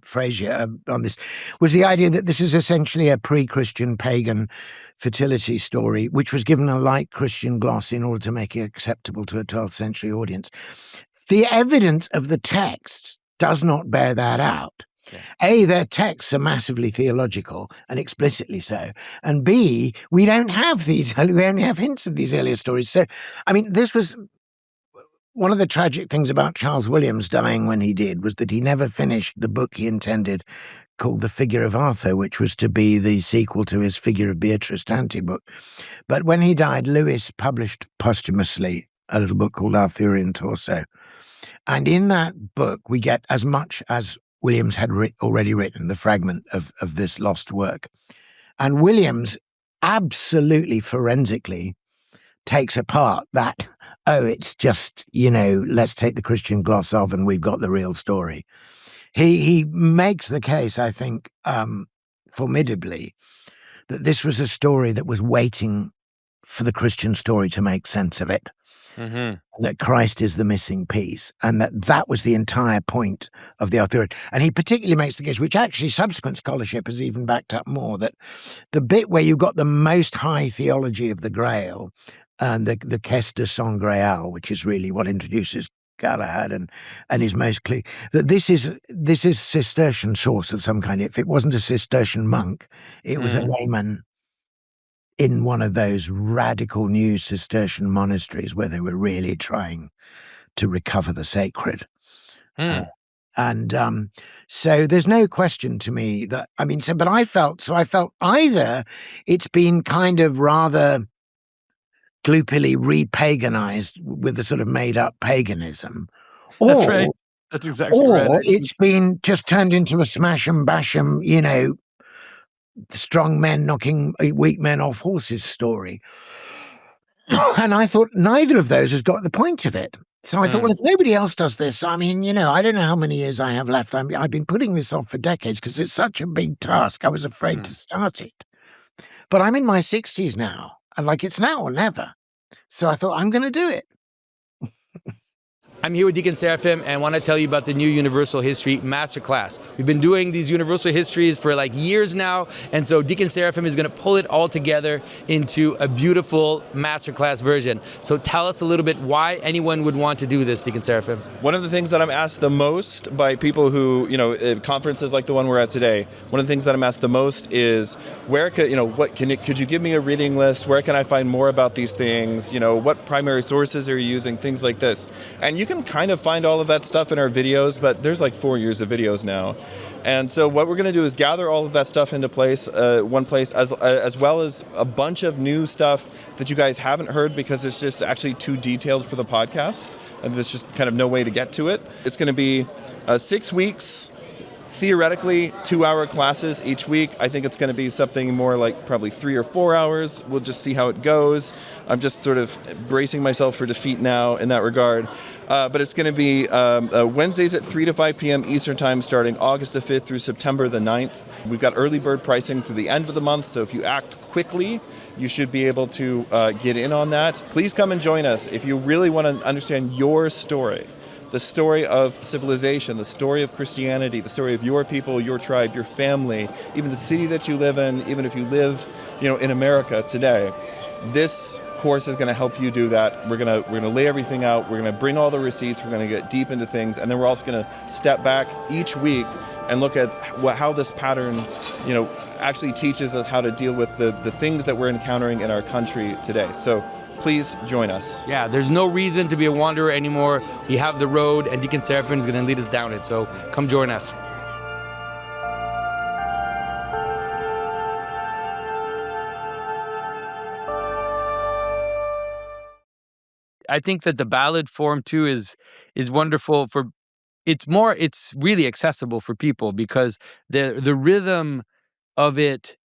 Fraser on this was the idea that this is essentially a pre-Christian pagan fertility story, which was given a light Christian gloss in order to make it acceptable to a 12th century audience. The evidence of the texts does not bear that out. A, their texts are massively theological and explicitly so. And B, we only have hints of these earlier stories. So, I mean, this was one of the tragic things about Charles Williams dying when he did, was that he never finished the book he intended called The Figure of Arthur, which was to be the sequel to his Figure of Beatrice Dante book. But when he died, Lewis published posthumously a little book called Arthurian Torso. And in that book, we get as much as Williams had already written, the fragment of this lost work. And Williams absolutely forensically takes apart that, it's just, let's take the Christian gloss off and we've got the real story. He makes the case, I think, formidably, that this was a story that was waiting for the Christian story to make sense of it. Mm-hmm. That Christ is the missing piece, and that was the entire point of the Arthurian. And he particularly makes the case, which actually subsequent scholarship has even backed up more, that the bit where you've got the most high theology of the Grail, and the Caisse de Saint Grail, which is really what introduces Galahad and is most clear, that this is Cistercian source of some kind. If it wasn't a Cistercian monk, it was a layman in one of those radical new Cistercian monasteries where they were really trying to recover the sacred. So there's no question to me that, but I felt either it's been kind of rather gloopily re-paganized with a sort of made-up paganism. That's right. That's exactly right. Or it's been just turned into a smash and bash 'em, strong men knocking weak men off horses story. And I thought neither of those has got the point of it. So I thought, well, if nobody else does this, I don't know how many years I have left. I've been putting this off for decades because it's such a big task. I was afraid to start it. But I'm in my 60s now, and it's now or never. So I thought, I'm going to do it. I'm here with Deacon Seraphim, and I want to tell you about the new Universal History Masterclass. We've been doing these Universal Histories for years now, and so Deacon Seraphim is going to pull it all together into a beautiful Masterclass version. So tell us a little bit why anyone would want to do this, Deacon Seraphim. One of the things that I'm asked the most by people who, at conferences like the one we're at today, one of the things that I'm asked the most is, where could you give me a reading list? Where can I find more about these things? What primary sources are you using? Things like this. And you can kind of find all of that stuff in our videos, but there's 4 years of videos now. And so what we're going to do is gather all of that stuff into one place, as well as a bunch of new stuff that you guys haven't heard because it's just actually too detailed for the podcast, and there's just kind of no way to get to it. It's going to be 6 weeks, theoretically 2-hour classes each week. I think it's going to be something more like probably 3 or 4 hours. We'll just see how it goes. I'm just sort of bracing myself for defeat now in that regard. But it's going to be Wednesdays at 3 to 5 p.m. Eastern Time starting August the 5th through September the 9th. We've got early bird pricing through the end of the month, so if you act quickly, you should be able to get in on that. Please come and join us if you really want to understand your story, the story of civilization, the story of Christianity, the story of your people, your tribe, your family, even the city that you live in, even if you live, in America today. This course is going to help you do that. We're going to lay everything out. We're going to bring all the receipts. We're going to get deep into things, and then we're also going to step back each week and look at how this pattern, actually teaches us how to deal with the things that we're encountering in our country today. So please join us. Yeah, there's no reason to be a wanderer anymore. We have the road, and Deacon Seraphim is going to lead us down it. So come join us. I think that the ballad form too is wonderful it's really accessible for people because the rhythm of it,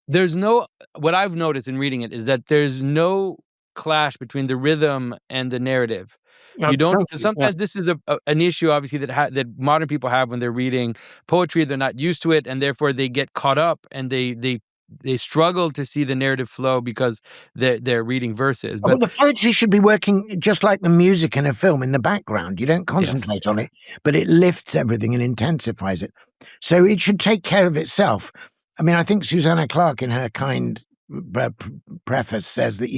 what I've noticed in reading it is that there's no clash between the rhythm and the narrative. Sometimes this is an issue obviously that modern people have when they're reading poetry. They're not used to it, and therefore they get caught up and they struggle to see the narrative flow because they're reading verses. But the poetry should be working just like the music in a film in the background. You don't concentrate on it, but it lifts everything and intensifies it. So it should take care of itself. I think Susanna Clarke in her kind preface says that,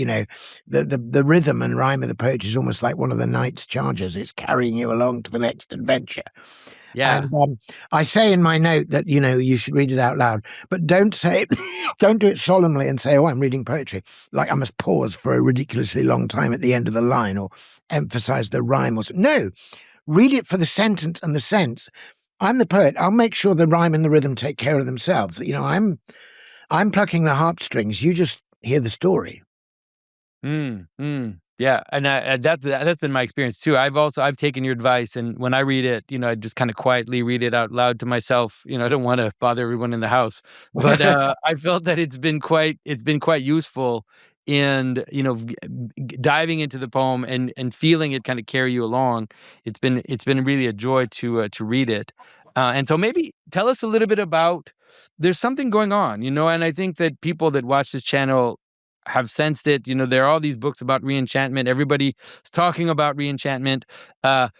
the rhythm and rhyme of the poetry is almost like one of the knight's chargers. It's carrying you along to the next adventure. Yeah. And I say in my note that, you should read it out loud, but don't do it solemnly and say, I'm reading poetry. I must pause for a ridiculously long time at the end of the line or emphasize the rhyme. No, read it for the sentence and the sense. I'm the poet. I'll make sure the rhyme and the rhythm take care of themselves. You know, I'm plucking the harpstrings. You just hear the story. Yeah, and that's been my experience too. I've taken your advice, and when I read it, I just kind of quietly read it out loud to myself. I don't want to bother everyone in the house, but I felt that it's been quite useful in diving into the poem and feeling it kind of carry you along. It's been really a joy to read it, and so maybe tell us a little bit about. There's something going on, and I think that people that watch this channel have sensed it. There are all these books about re-enchantment. Everybody is talking about re-enchantment. And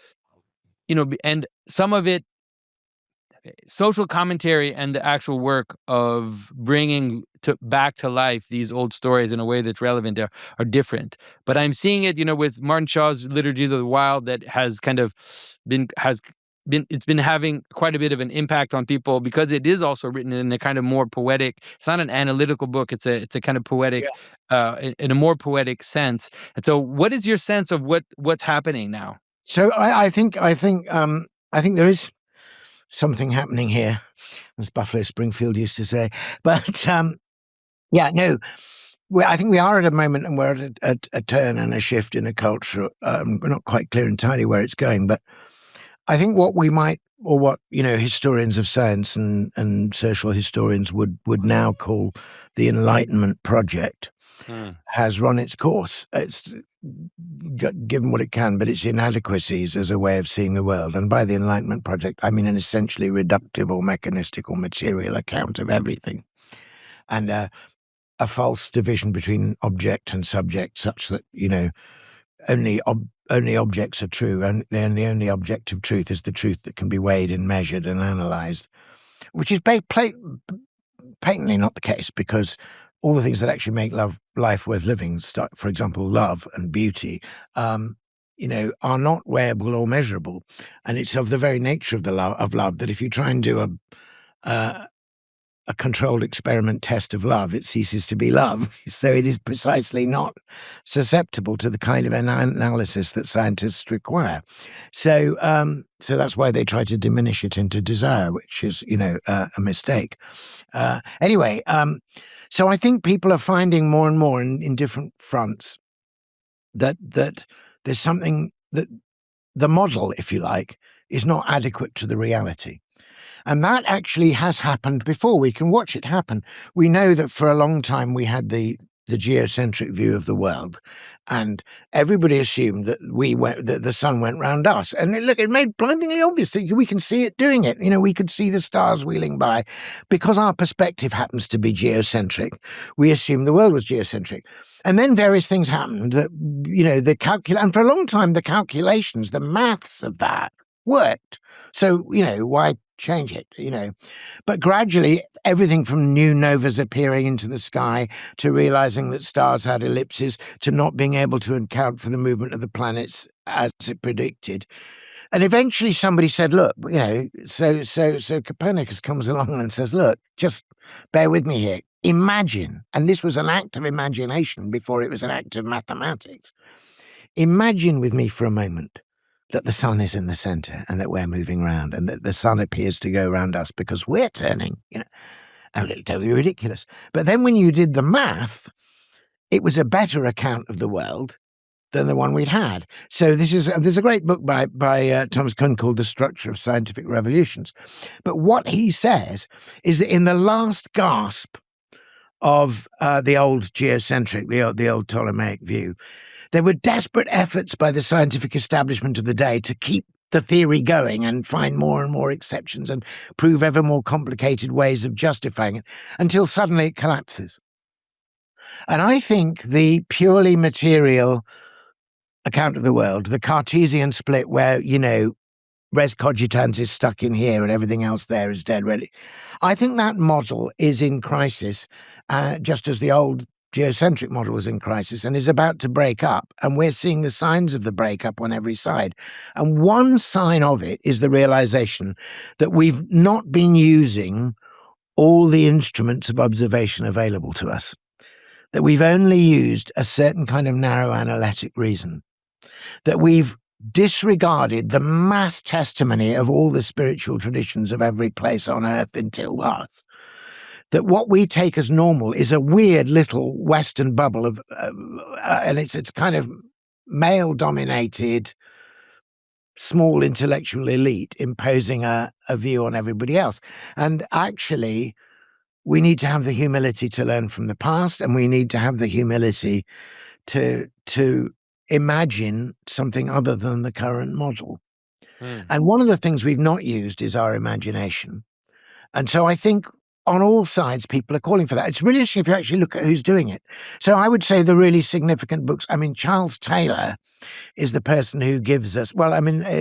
some of it, social commentary and the actual work of bringing back to life these old stories in a way that's relevant are different. But I'm seeing it, with Martin Shaw's Liturgies of the Wild that has kind of it's been having quite a bit of an impact on people because it is also written in a kind of more poetic. It's not an analytical book. It's a kind of poetic, in a more poetic sense. And so, what is your sense of what's happening now? So I think there is something happening here, as Buffalo Springfield used to say. But I think we are at a moment, and we're at a turn and a shift in a culture. We're not quite clear entirely where it's going, but I think what historians of science and social historians would now call the Enlightenment project has run its course. It's given what it can, but its inadequacies as a way of seeing the world. And by the Enlightenment project, I mean an essentially reductive or mechanistic or material account of everything, and a false division between object and subject, such that only objects are true, and the only objective truth is the truth that can be weighed and measured and analysed, which is patently not the case, because all the things that actually make life worth living, for example, love and beauty, are not weighable or measurable, and it's of the very nature of love that if you try and do a controlled experiment test of love, it ceases to be love. So it is precisely not susceptible to the kind of analysis that scientists require. So that's why they try to diminish it into desire, which is, a mistake. Anyway, so I think people are finding more and more in different fronts that there's something that the model, if you like, is not adequate to the reality. And that actually has happened before. We can watch it happen. We know that for a long time we had the geocentric view of the world, and everybody assumed that that the sun went round us. And it made blindingly obvious that we can see it doing it. We could see the stars wheeling by. Because our perspective happens to be geocentric, we assume the world was geocentric. And then various things happened that, and for a long time the calculations, the maths of that worked. So, why change it, But gradually, everything from new novas appearing into the sky to realizing that stars had ellipses to not being able to account for the movement of the planets as it predicted. And eventually somebody said, look, so Copernicus comes along and says, look, just bear with me here. Imagine, and this was an act of imagination before it was an act of mathematics. Imagine with me for a moment that the sun is in the center and that we're moving around and that the sun appears to go around us because we're turning, and it'll totally ridiculous. But then when you did the math, it was a better account of the world than the one we'd had. So there's a great book by Thomas Kuhn called The Structure of Scientific Revolutions. But what he says is that in the last gasp of the old geocentric, the old Ptolemaic view, there were desperate efforts by the scientific establishment of the day to keep the theory going and find more and more exceptions and prove ever more complicated ways of justifying it until suddenly it collapses. And I think the purely material account of the world, the Cartesian split where, res cogitans is stuck in here and everything else there is dead ready, I think that model is in crisis, just as the old geocentric model was in crisis and is about to break up, and we're seeing the signs of the breakup on every side. And one sign of it is the realization that we've not been using all the instruments of observation available to us, that we've only used a certain kind of narrow analytic reason, that we've disregarded the mass testimony of all the spiritual traditions of every place on earth until us, that what we take as normal is a weird little Western bubble of, and it's kind of male-dominated, small intellectual elite imposing a view on everybody else. And actually, we need to have the humility to learn from the past, and we need to have the humility to imagine something other than the current model. And one of the things we've not used is our imagination. And so I think on all sides, people are calling for that. It's really interesting if you actually look at who's doing it. So I would say the really significant books, I mean, Charles Taylor is the person who gives us,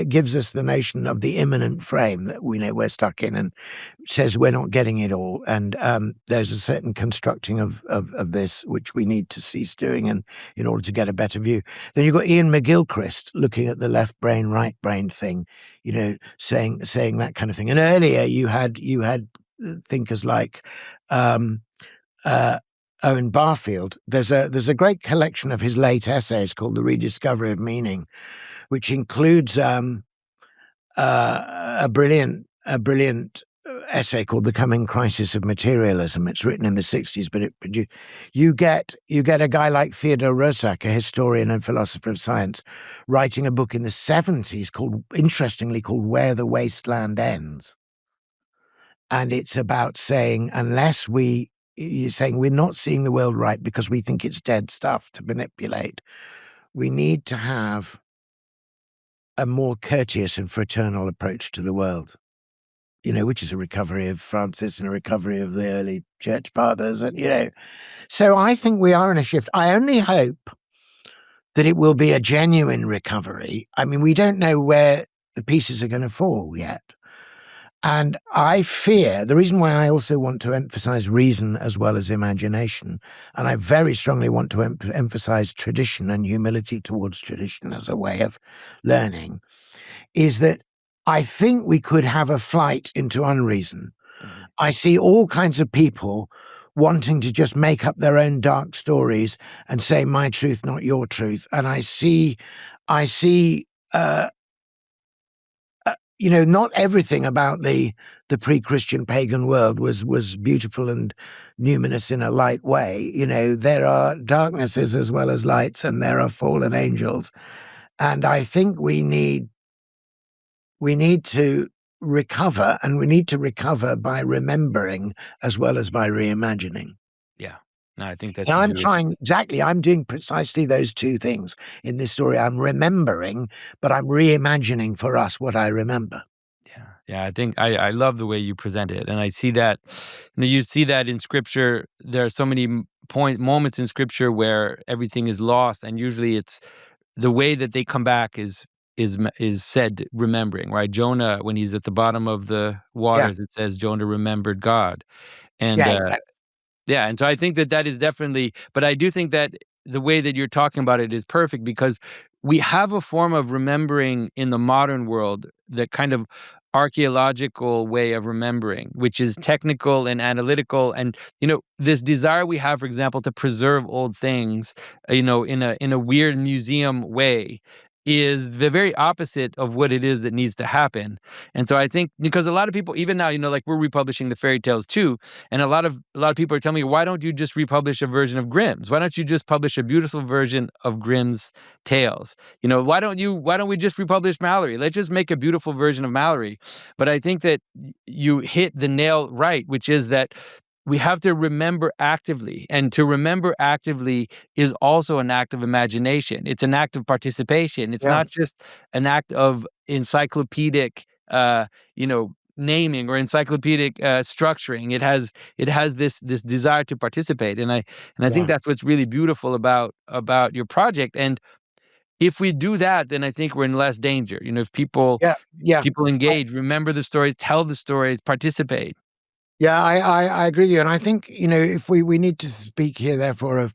gives us the notion of the immanent frame that we know we're stuck in, and says we're not getting it all. And there's a certain constructing of this which we need to cease doing and in order to get a better view. Then you've got Ian McGilchrist looking at the left brain, right brain thing, saying that kind of thing. And earlier you had thinkers like Owen Barfield. There's a great collection of his late essays called The Rediscovery of Meaning, which includes a brilliant essay called The Coming Crisis of Materialism. It's written in the 60s, but you get a guy like Theodore Roszak, a historian and philosopher of science, writing a book in the 70s interestingly called Where the Wasteland Ends. And it's about saying, you're saying we're not seeing the world right because we think it's dead stuff to manipulate. We need to have a more courteous and fraternal approach to the world, which is a recovery of Francis and a recovery of the early church fathers. And, so I think we are in a shift. I only hope that it will be a genuine recovery. I mean, we don't know where the pieces are going to fall yet. And I fear, the reason why I also want to emphasize reason as well as imagination, and I very strongly want to emphasize tradition and humility towards tradition as a way of learning, is that I think we could have a flight into unreason. Mm-hmm. I see all kinds of people wanting to just make up their own dark stories and say my truth, not your truth. And I see not everything about the pre-Christian pagan world was beautiful and numinous in a light way. There are darknesses as well as lights, and there are fallen angels. And I think we need to recover, and we need to recover by remembering as well as by reimagining. Yeah. No, I think that's. And I'm doing precisely those two things in this story. I'm remembering, but I'm reimagining for us what I remember. Yeah. I think I love the way you present it, and I see that. You see that in Scripture. There are so many moments in Scripture where everything is lost, and usually it's the way that they come back is said remembering, right? Jonah, when he's at the bottom of the waters, It says Jonah remembered God, and exactly. Yeah, and so I think that is definitely, but I do think that the way that you're talking about it is perfect, because we have a form of remembering in the modern world, the kind of archaeological way of remembering, which is technical and analytical, and this desire we have, for example, to preserve old things, in a weird museum way, is the very opposite of what it is that needs to happen. And so I think, because a lot of people, even now, like we're republishing the fairy tales too, and a lot of people are telling me, why don't you just republish a version of Grimm's? Why don't you just publish a beautiful version of Grimm's tales? Why don't we just republish Mallory? Let's just make a beautiful version of Mallory. But I think that you hit the nail right, which is that we have to remember actively, and to remember actively is also an act of imagination. It's an act of participation. It's not just an act of encyclopedic, naming or encyclopedic structuring. It has this desire to participate, and I think that's what's really beautiful about your project. And if we do that, then I think we're in less danger. If people engage, remember the stories, tell the stories, participate. Yeah, I agree with you. And I think, if we need to speak here, therefore, of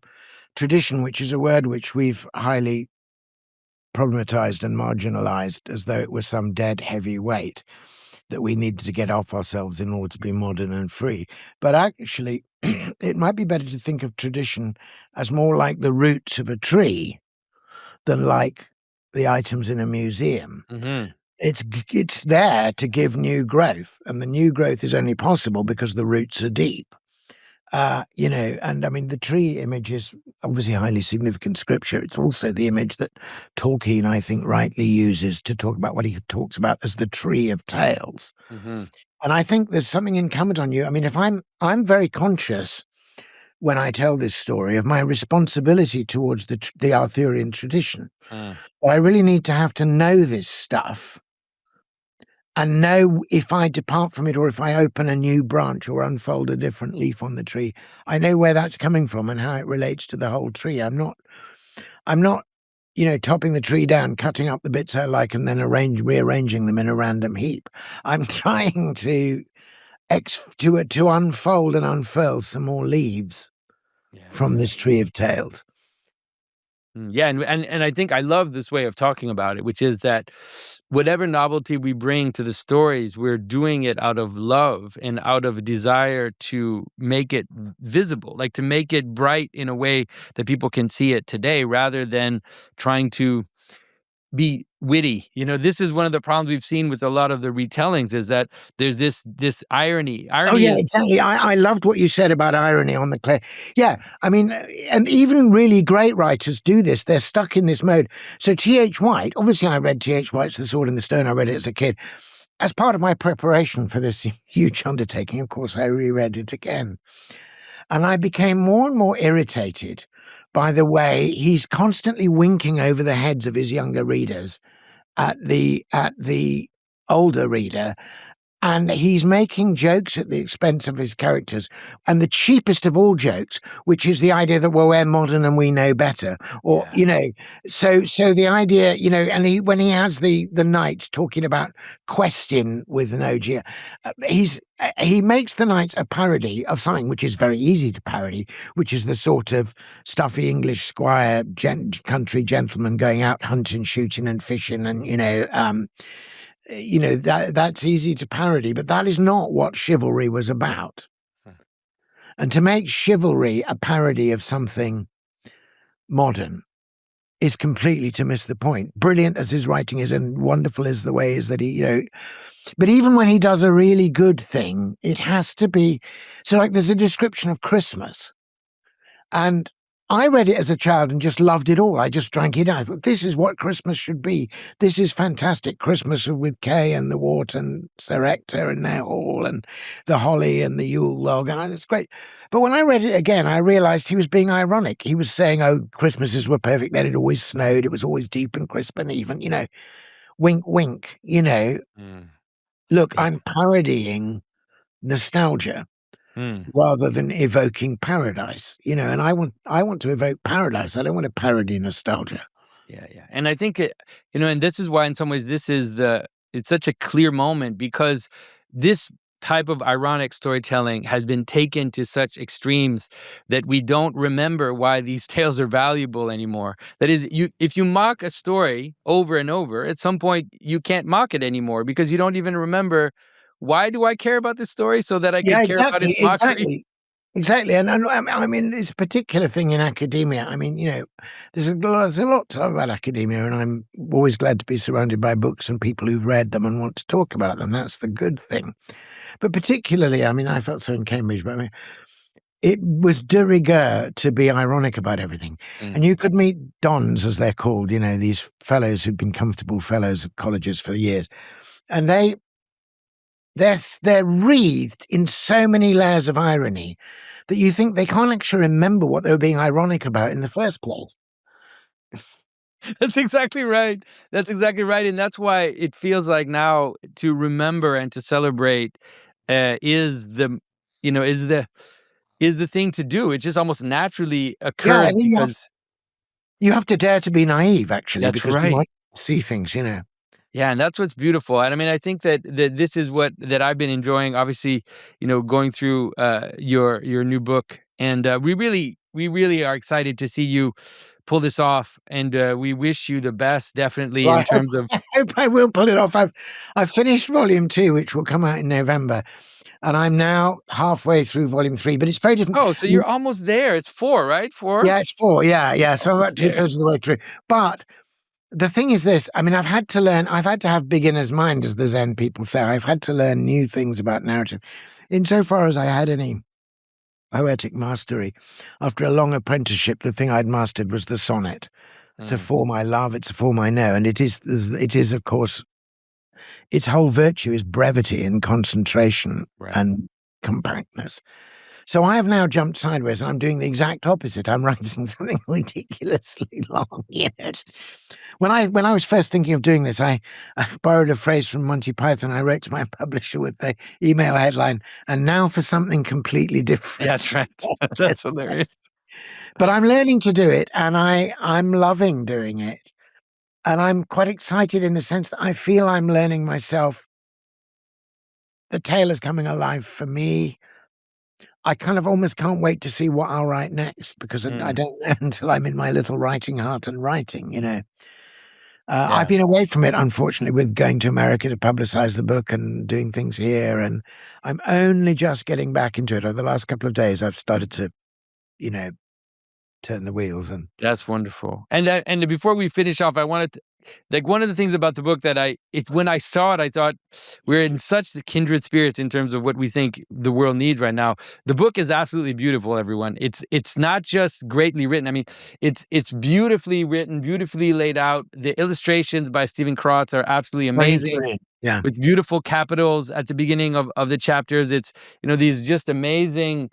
tradition, which is a word which we've highly problematized and marginalized as though it was some dead heavy weight that we needed to get off ourselves in order to be modern and free. But actually, it might be better to think of tradition as more like the roots of a tree than like the items in a museum. Mm-hmm. It's there to give new growth, and the new growth is only possible because the roots are deep. And I mean, the tree image is obviously highly significant scripture. It's also the image that Tolkien, I think, rightly uses to talk about what he talks about as the tree of tales. Mm-hmm. And I think there's something incumbent on you. I mean, if I'm very conscious when I tell this story of my responsibility towards the Arthurian tradition. I really need to have to know this stuff and know if I depart from it or if I open a new branch or unfold a different leaf on the tree. I know where that's coming from and how it relates to the whole tree. I'm not, topping the tree down, cutting up the bits I like and then rearranging them in a random heap. I'm trying to unfold and unfurl some more leaves from this tree of tales. Yeah, and I think I love this way of talking about it, which is that whatever novelty we bring to the stories, we're doing it out of love and out of a desire to make it visible, like to make it bright in a way that people can see it today, rather than trying to be witty. This is one of the problems we've seen with a lot of the retellings, is that there's this irony. Oh yeah, exactly. I loved what you said about irony on the clay. Yeah, I mean, and even really great writers do this. They're stuck in this mode. So T.H. White, obviously I read T.H. White's The Sword and the Stone. I read it as a kid. As part of my preparation for this huge undertaking, of course, I reread it again. And I became more and more irritated by the way he's constantly winking over the heads of his younger readers at the older reader, and he's making jokes at the expense of his characters. And the cheapest of all jokes, which is the idea that, well, we're modern and we know better, or so the idea, and when he has the knights talking about questing with an OG, he makes the knights a parody of something which is very easy to parody, which is the sort of stuffy English squire, country gentleman going out hunting, shooting, and fishing, and that's easy to parody, but that is not what chivalry was about. And to make chivalry a parody of something modern is completely to miss the point. Brilliant as his writing is and wonderful as the way is that he, but even when he does a really good thing, it has to be, so like there's a description of Christmas, and I read it as a child and just loved it all. I just drank it. I thought, this is what Christmas should be. This is fantastic. Christmas with Kay and the Wart and Sir Ector and their hall and the holly and the Yule log. And it's great. But when I read it again, I realized he was being ironic. He was saying, oh, Christmases were perfect. Then it always snowed. It was always deep and crisp and even, wink, wink, Look, I'm parodying nostalgia. Rather than evoking paradise, and I want to evoke paradise. I don't want to parody nostalgia. Yeah. And I think and this is why in some ways it's such a clear moment, because this type of ironic storytelling has been taken to such extremes that we don't remember why these tales are valuable anymore. That is, if you mock a story over and over, at some point you can't mock it anymore because you don't even remember, why do I care about this story so that I can care about its mockery? Exactly. And I mean, it's a particular thing in academia. I mean, there's a lot to talk about academia, and I'm always glad to be surrounded by books and people who've read them and want to talk about them. That's the good thing. But particularly, I mean, I felt so in Cambridge, but I mean, it was de rigueur to be ironic about everything. And you could meet dons, as they're called, these fellows who've been comfortable fellows of colleges for years, and they're wreathed in so many layers of irony that you think they can't actually remember what they were being ironic about in the first place. That's exactly right. And that's why it feels like now to remember and to celebrate is the thing to do. It just almost naturally occurs because you have to dare to be naive, actually. That's because right. You might see things, Yeah, and that's what's beautiful. And I mean, I think that this is that I've been enjoying, obviously, going through your new book. And we really are excited to see you pull this off. And we wish you the best, definitely, in terms of... I hope I will pull it off. I've finished volume 2, which will come out in November. And I'm now halfway through volume 3, but it's very different. Oh, so you're almost there. It's 4, right? 4? Yeah, it's 4. Yeah. So I'm about 2/3 of the way through. But the thing is this, I mean, I've had to have beginner's mind, as the Zen people say. I've had to learn new things about narrative. Insofar as I had any poetic mastery, after a long apprenticeship, the thing I'd mastered was the sonnet. It's a form I love, it's a form I know, and it is, of course, its whole virtue is brevity and concentration and compactness. So I have now jumped sideways, and I'm doing the exact opposite. I'm writing something ridiculously long. When I was first thinking of doing this, I borrowed a phrase from Monty Python. I wrote to my publisher with the email headline, "And now for something completely different." Yeah, that's right. That's hilarious. But I'm learning to do it, and I'm loving doing it. And I'm quite excited in the sense that I feel I'm learning myself. The tale is coming alive for me. I kind of almost can't wait to see what I'll write next, because I don't know until I'm in my little writing heart and writing, I've been away from it, unfortunately, with going to America to publicize the book and doing things here. And I'm only just getting back into it. Over the last couple of days, I've started to, turn the wheels. And that's wonderful. And before we finish off, I wanted to, one of the things about the book that when I saw it, I thought we're in such the kindred spirits in terms of what we think the world needs right now. The book is absolutely beautiful, everyone. It's not just greatly written. I mean, it's beautifully written, beautifully laid out. The illustrations by Stephen Krotz are absolutely amazing. Yeah. With beautiful capitals at the beginning of the chapters. It's, these just amazing,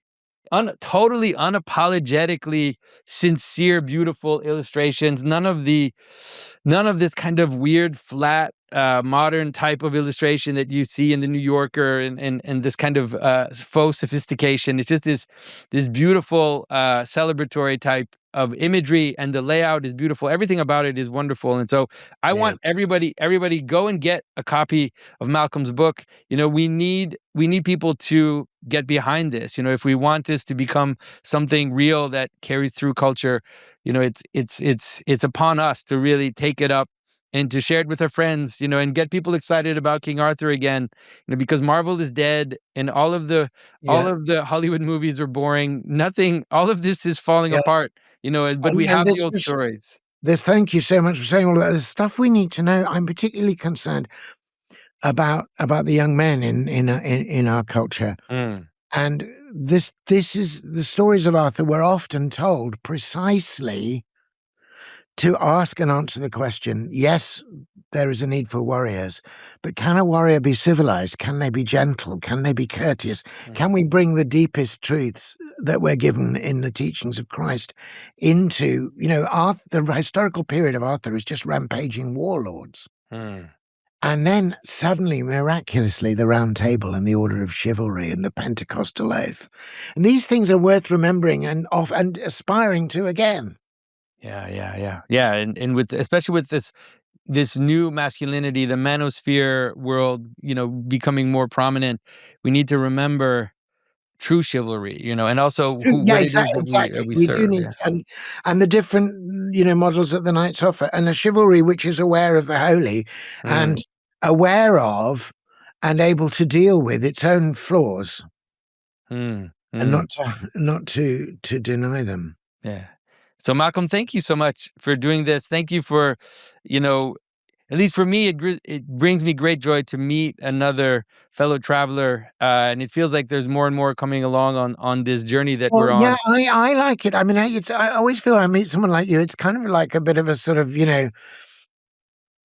totally unapologetically sincere, beautiful illustrations. None of this kind of weird, flat, modern type of illustration that you see in the New Yorker and this kind of faux sophistication. It's just this beautiful celebratory type of imagery, and the layout is beautiful. Everything about it is wonderful. And so I want everybody go and get a copy of Malcolm's book. We need people to get behind this. If we want this to become something real that carries through culture, it's upon us to really take it up and to share it with our friends, and get people excited about King Arthur again, because Marvel is dead and all of the Hollywood movies are boring. Nothing, all of this is falling apart, but we have the old stories. Thank you so much for saying all that. There's stuff we need to know. I'm particularly concerned about the young men in our culture. And this is the stories of Arthur were often told precisely to ask and answer the question, yes, there is a need for warriors, but can a warrior be civilized? Can they be gentle? Can they be courteous? Can we bring the deepest truths that we're given in the teachings of Christ into, the historical period of Arthur is just rampaging warlords. And then suddenly, miraculously, the Round Table and the Order of Chivalry and the Pentecostal Oath. And these things are worth remembering and aspiring to again. Yeah. And especially with this new masculinity, the manosphere world, becoming more prominent, we need to remember true chivalry, and also what it is that we serve. Do need, and the different, models that the knights offer, and a chivalry which is aware of the holy and aware of and able to deal with its own flaws and not to deny them. Yeah. So Malcolm, thank you so much for doing this. Thank you for, at least for me, it brings me great joy to meet another fellow traveler, and it feels like there's more and more coming along on this journey that we're on. Yeah, I like it. I mean, I always feel I meet someone like you. It's kind of like a bit of a sort of,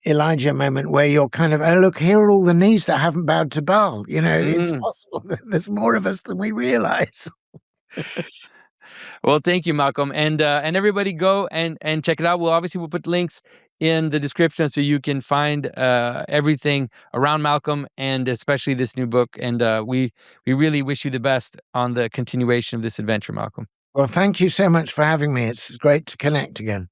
Elijah moment where you're kind of, oh, look, here are all the knees that haven't bowed to Baal. It's possible that there's more of us than we realize. Well, thank you, Malcolm. And everybody go and check it out. We'll put links in the description so you can find everything around Malcolm and especially this new book. And we really wish you the best on the continuation of this adventure, Malcolm. Well, thank you so much for having me. It's great to connect again.